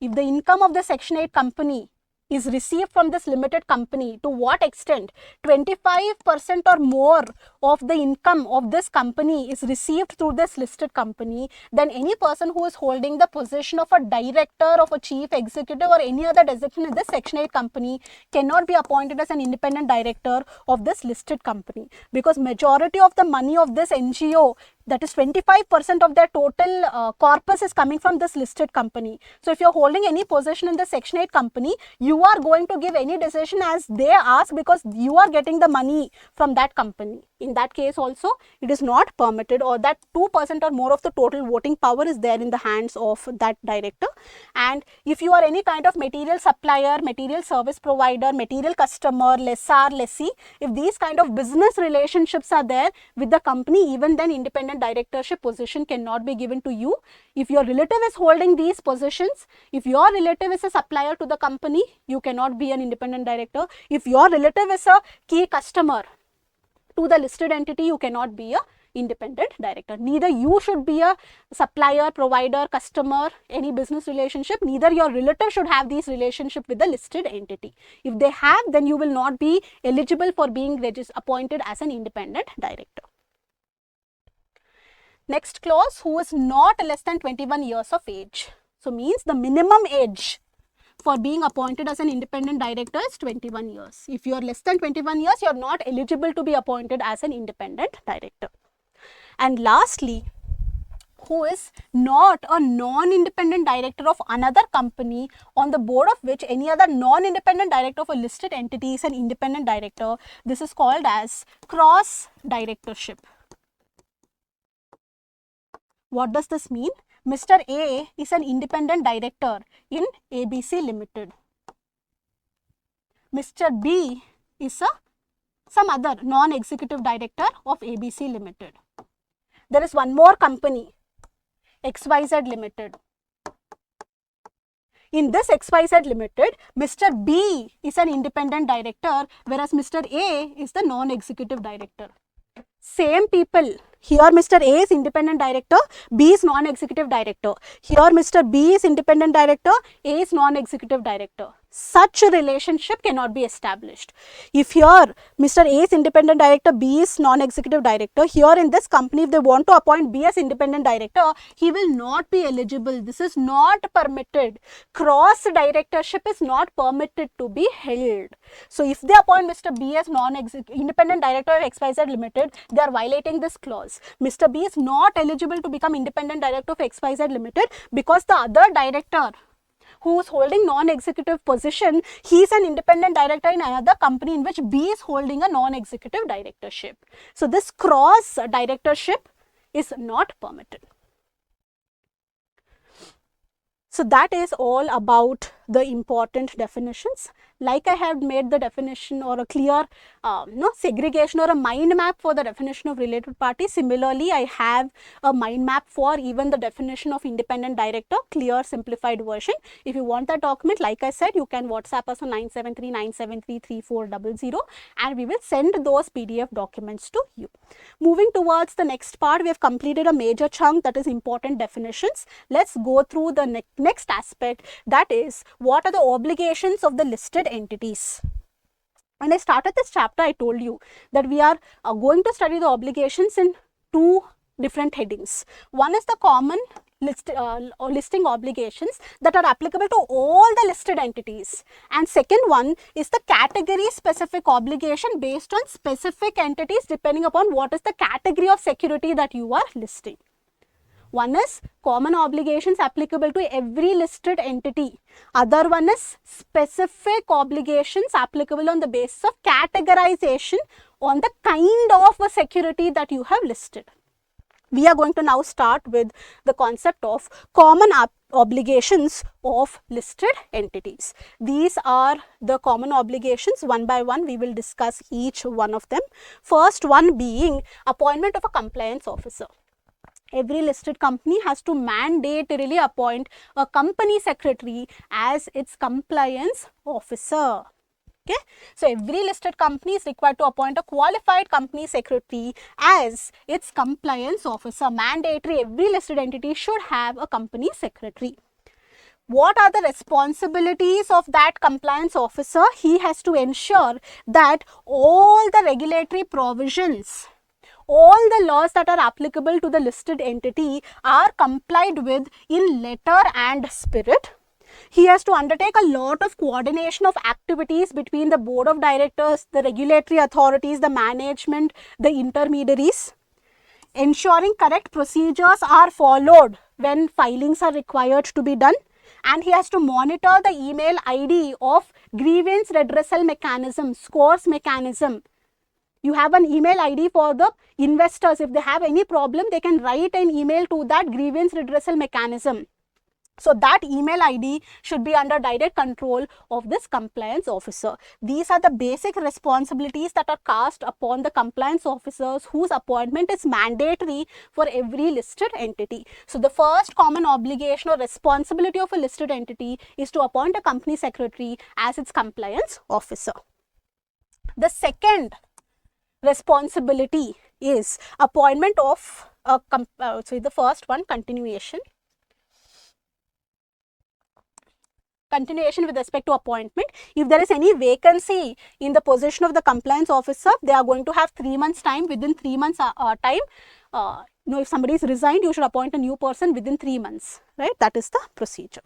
If the income of the Section 8 company is received from this limited company, to what extent 25% or more of the income of this company is received through this listed company, then any person who is holding the position of a director, of a chief executive or any other designation in this Section 8 company cannot be appointed as an independent director of this listed company, because majority of the money of this NGO, that is 25% of their total corpus, is coming from this listed company. So if you're holding any position in the Section 8 company, you are going to give any decision as they ask, because you are getting the money from that company. In that case also, it is not permitted, or that 2% or more of the total voting power is there in the hands of that director. And if you are any kind of material supplier, material service provider, material customer, lessor, lessee, if these kind of business relationships are there with the company, even then independent directorship position cannot be given to you. If your relative is holding these positions, if your relative is a supplier to the company, you cannot be an independent director. If your relative is a key customer to the listed entity, you cannot be a independent director. Neither you should be a supplier, provider, customer, any business relationship, neither your relative should have these relationship with the listed entity. If they have, then you will not be eligible for being appointed as an independent director. Next clause, who is not less than 21 years of age. So means the minimum age for being appointed as an independent director is 21 years. If you are less than 21 years, you are not eligible to be appointed as an independent director. And lastly, who is not a non-independent director of another company on the board of which any other non-independent director of a listed entity is an independent director. This is called as cross directorship. What does this mean? Mr. A is an independent director in ABC Limited. Mr. B is some other non-executive director of ABC Limited. There is one more company, XYZ Limited. In this XYZ Limited, Mr. B is an independent director, whereas Mr. A is the non-executive director. Same people. Here Mr. A is independent director, B is non-executive director. Here Mr. B is independent director, A is non-executive director. Such a relationship cannot be established. If here Mr. A is independent director, B is non-executive director, here in this company if they want to appoint B as independent director, he will not be eligible. This is not permitted. Cross directorship is not permitted to be held. So if they appoint Mr. B as independent director of XYZ Limited, they are violating this clause. Mr. B is not eligible to become independent director of XYZ Limited because the other director who is holding non-executive position, he is an independent director in another company in which B is holding a non-executive directorship. So this cross directorship is not permitted. So that is all about the important definitions. Like I have made the definition or a clear segregation or a mind map for the definition of related party. Similarly, I have a mind map for even the definition of independent director, clear simplified version. If you want that document, like I said, you can WhatsApp us on 973-973-3400 and we will send those PDF documents to you. Moving towards the next part, we have completed a major chunk, that is important definitions. Let's go through the next aspect, that is what are the obligations of the listed entities. When I started this chapter, I told you that we are going to study the obligations in two different headings. One is the common listing obligations that are applicable to all the listed entities, and second one is the category specific obligation based on specific entities depending upon what is the category of security that you are listing. One is common obligations applicable to every listed entity. Other one is specific obligations applicable on the basis of categorization on the kind of a security that you have listed. We are going to now start with the concept of common obligations of listed entities. These are the common obligations. One by one, we will discuss each one of them. First one being appointment of a compliance officer. Every listed company has to mandatorily appoint a company secretary as its compliance officer. Okay, so every listed company is required to appoint a qualified company secretary as its compliance officer. Mandatory, every listed entity should have a company secretary. What are the responsibilities of that compliance officer? He has to ensure that all the regulatory provisions, all the laws that are applicable to the listed entity are complied with in letter and spirit. He has to undertake a lot of coordination of activities between the board of directors, the regulatory authorities, the management, the intermediaries, ensuring correct procedures are followed when filings are required to be done. And he has to monitor the email ID of grievance redressal mechanism, scores mechanism. You have an email ID for the investors. If they have any problem, they can write an email to that grievance redressal mechanism. So that email ID should be under direct control of this compliance officer. These are the basic responsibilities that are cast upon the compliance officers whose appointment is mandatory for every listed entity. So the first common obligation or responsibility of a listed entity is to appoint a company secretary as its compliance officer. The second responsibility is appointment of a the first one, continuation with respect to appointment. If there is any vacancy in the position of the compliance officer, they are going to have 3 months time. Within 3 months time, if somebody is resigned, you should appoint a new person within 3 months, right? That is the procedure.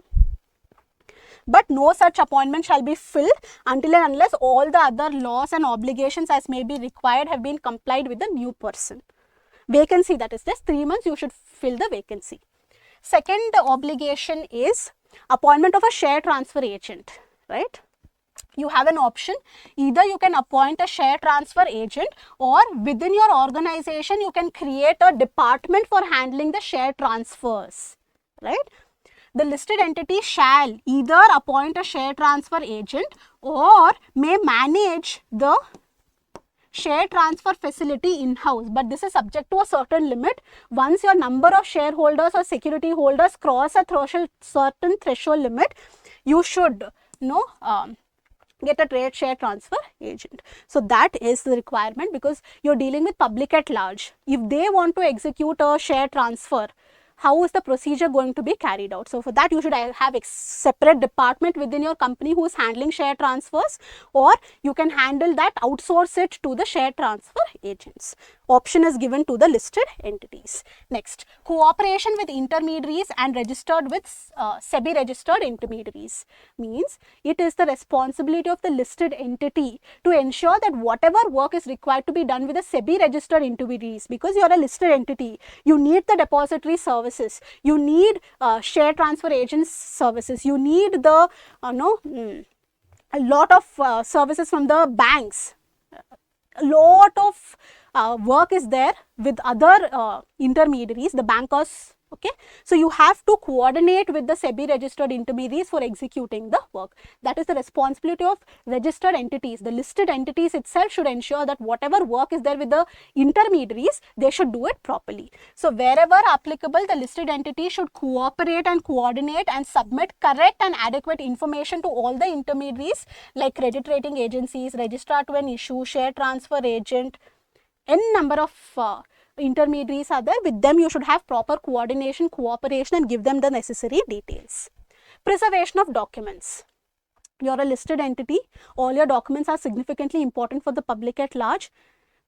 But no such appointment shall be filled until and unless all the other laws and obligations as may be required have been complied with the new person. Vacancy, that is just 3 months, you should fill the vacancy. Second obligation is appointment of a share transfer agent, right? You have an option. Either you can appoint a share transfer agent, or within your organization you can create a department for handling the share transfers, right? The listed entity shall either appoint a share transfer agent or may manage the share transfer facility in-house, but this is subject to a certain limit. Once your number of shareholders or security holders cross a certain threshold limit, you should get a trade share transfer agent. So that is the requirement, because you're dealing with public at large. If they want to execute a share transfer, how is the procedure going to be carried out? So for that, you should have a separate department within your company who is handling share transfers, or you can handle that, outsource it to the share transfer agents. Option is given to the listed entities. Next, cooperation with intermediaries and registered with SEBI registered intermediaries, means it is the responsibility of the listed entity to ensure that whatever work is required to be done with the SEBI registered intermediaries, because you are a listed entity, you need the depository services, you need share transfer agents services, you need the a lot of services from the banks. A lot of work is there with other intermediaries, the bankers. Okay, so you have to coordinate with the SEBI registered intermediaries for executing the work. That is the responsibility of registered entities. The listed entities itself should ensure that whatever work is there with the intermediaries, they should do it properly. So wherever applicable, the listed entity should cooperate and coordinate and submit correct and adequate information to all the intermediaries, like credit rating agencies, registrar to an issue, share transfer agent, n number of intermediaries are there. With them you should have proper coordination, cooperation, and give them the necessary details. Preservation of documents. You are a listed entity, all your documents are significantly important for the public at large.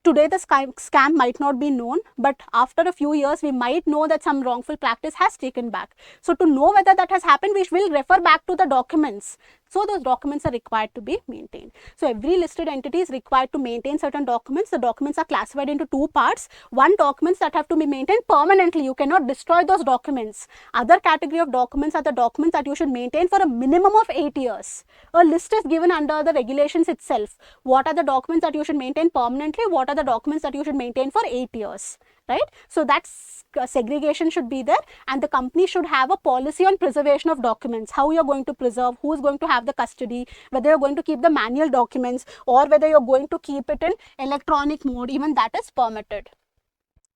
Today the scam might not be known, but after a few years we might know that some wrongful practice has taken back. So to know whether that has happened, we will refer back to the documents. So those documents are required to be maintained. So every listed entity is required to maintain certain documents. The documents are classified into two parts. One, documents that have to be maintained permanently. You cannot destroy those documents. Other category of documents are the documents that you should maintain for a minimum of 8 years. A list is given under the regulations itself. What are the documents that you should maintain permanently? What are the documents that you should maintain for 8 years? Right? So that's segregation should be there, and the company should have a policy on preservation of documents. How you're going to preserve, who is going to have the custody, whether you're going to keep the manual documents or whether you're going to keep it in electronic mode, even that is permitted.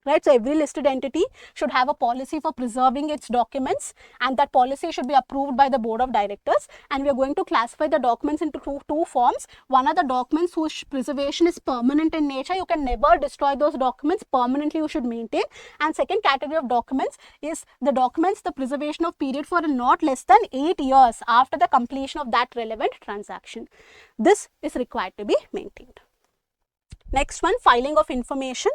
right? So every listed entity should have a policy for preserving its documents, and that policy should be approved by the board of directors. And we are going to classify the documents into two forms. One are the documents whose preservation is permanent in nature. You can never destroy those documents. Permanently you should maintain. And second category of documents is the documents, the preservation of period for not less than 8 years after the completion of that relevant transaction. This is required to be maintained. Next one, filing of information.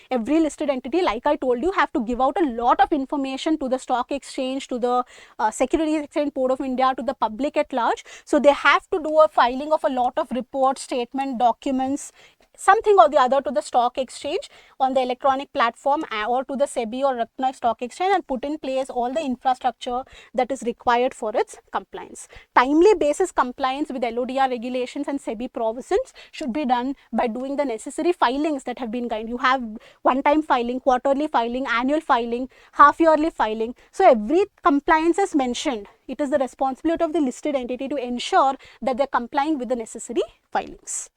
Every listed entity, like I told you, have to give out a lot of information to the stock exchange, to the Securities Exchange Board of India, to the public at large. So they have to do a filing of a lot of reports, statement, documents, something or the other to the stock exchange on the electronic platform or to the SEBI or recognized stock exchange, and put in place all the infrastructure that is required for its compliance. Timely basis compliance with LODR regulations and SEBI provisions should be done by doing the necessary filings that have been guided. You have one-time filing, quarterly filing, annual filing, half-yearly filing. So every compliance is mentioned. It is the responsibility of the listed entity to ensure that they are complying with the necessary filings.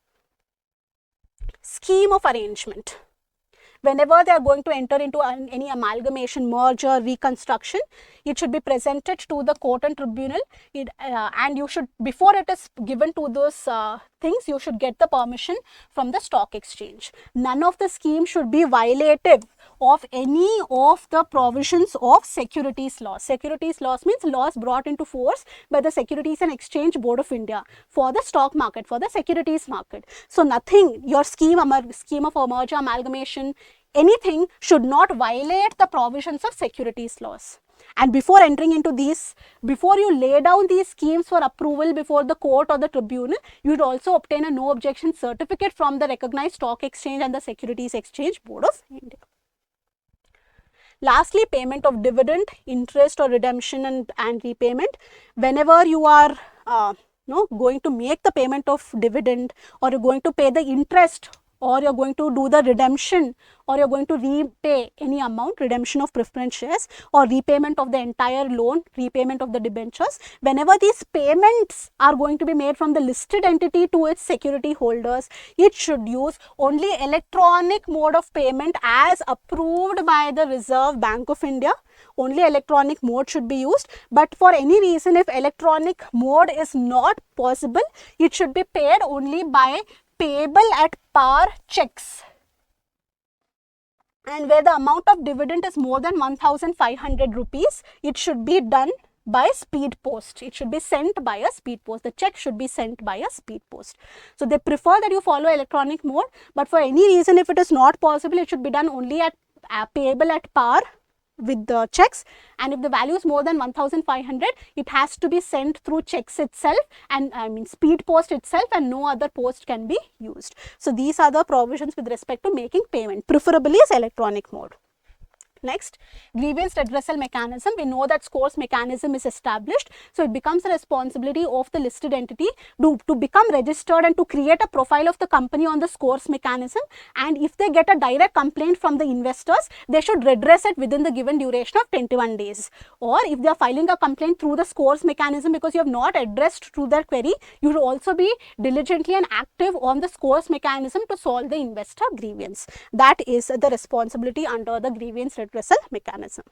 Scheme of arrangement. Whenever they are going to enter into any amalgamation, merger, reconstruction, it should be presented to the court and tribunal, and you should, before it is given to those things, you should get the permission from the stock exchange. None of the schemes should be violative of any of the provisions of securities laws. Securities laws means laws brought into force by the Securities and Exchange Board of India for the stock market, for the securities market. So nothing, your scheme of merger, amalgamation, anything should not violate the provisions of securities laws. And before entering into these, before you lay down these schemes for approval before the court or the tribunal, you would also obtain a no objection certificate from the recognized stock exchange and the Securities Exchange Board of India. Lastly, payment of dividend, interest or redemption and repayment. Whenever you are going to make the payment of dividend, or you're going to pay the interest, or you're going to do the redemption, or you're going to repay any amount, redemption of preference shares or repayment of the entire loan, repayment of the debentures, whenever these payments are going to be made from the listed entity to its security holders, it should use only electronic mode of payment as approved by the Reserve Bank of India. Only electronic mode should be used, but for any reason, if electronic mode is not possible, it should be paid only by payable at par checks. And where the amount of dividend is more than 1,500 rupees, it should be done by speed post. It should be sent by a speed post. The check should be sent by a speed post. So they prefer that you follow electronic mode, but for any reason, if it is not possible, it should be done only at payable at par with the checks, and if the value is more than 1,500, it has to be sent through checks itself, and speed post itself, and no other post can be used. So these are the provisions with respect to making payment, preferably is electronic mode. Next, grievance redressal mechanism. We know that scores mechanism is established, so it becomes the responsibility of the listed entity to become registered and to create a profile of the company on the scores mechanism, and if they get a direct complaint from the investors, they should redress it within the given duration of 21 days. Or if they are filing a complaint through the scores mechanism because you have not addressed through their query, you should also be diligently and active on the scores mechanism to solve the investor grievance. That is the responsibility under the grievance redressal mechanism.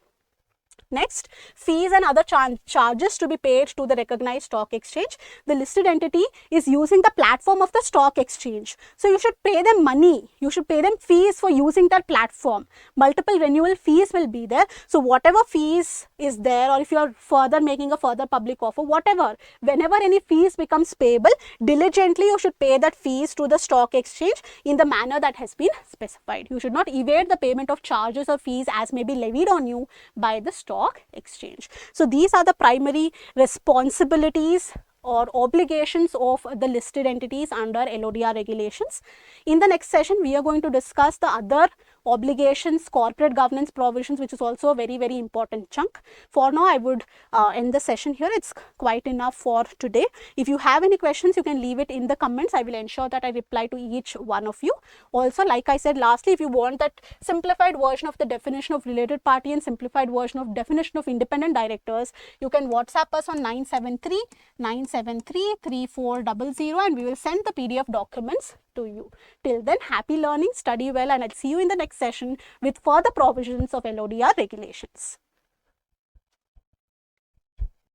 Next, fees and other charges to be paid to the recognized stock exchange. The listed entity is using the platform of the stock exchange, so you should pay them money. You should pay them fees for using that platform. Multiple renewal fees will be there. So whatever fees is there, or if you are further making a further public offer, whatever, whenever any fees becomes payable, diligently you should pay that fees to the stock exchange in the manner that has been specified. You should not evade the payment of charges or fees as may be levied on you by the stock exchange. So these are the primary responsibilities or obligations of the listed entities under LODR regulations. In the next session, we are going to discuss the other obligations, corporate governance provisions, which is also a very, very important chunk. For now, I would end the session here. It's quite enough for today. If you have any questions, you can leave it in the comments. I will ensure that I reply to each one of you. Also, like I said lastly, if you want that simplified version of the definition of related party and simplified version of definition of independent directors, you can WhatsApp us on 973-973-3400, and we will send the PDF documents to you. Till then, happy learning, study well, and I'll see you in the next session with further provisions of LODR regulations.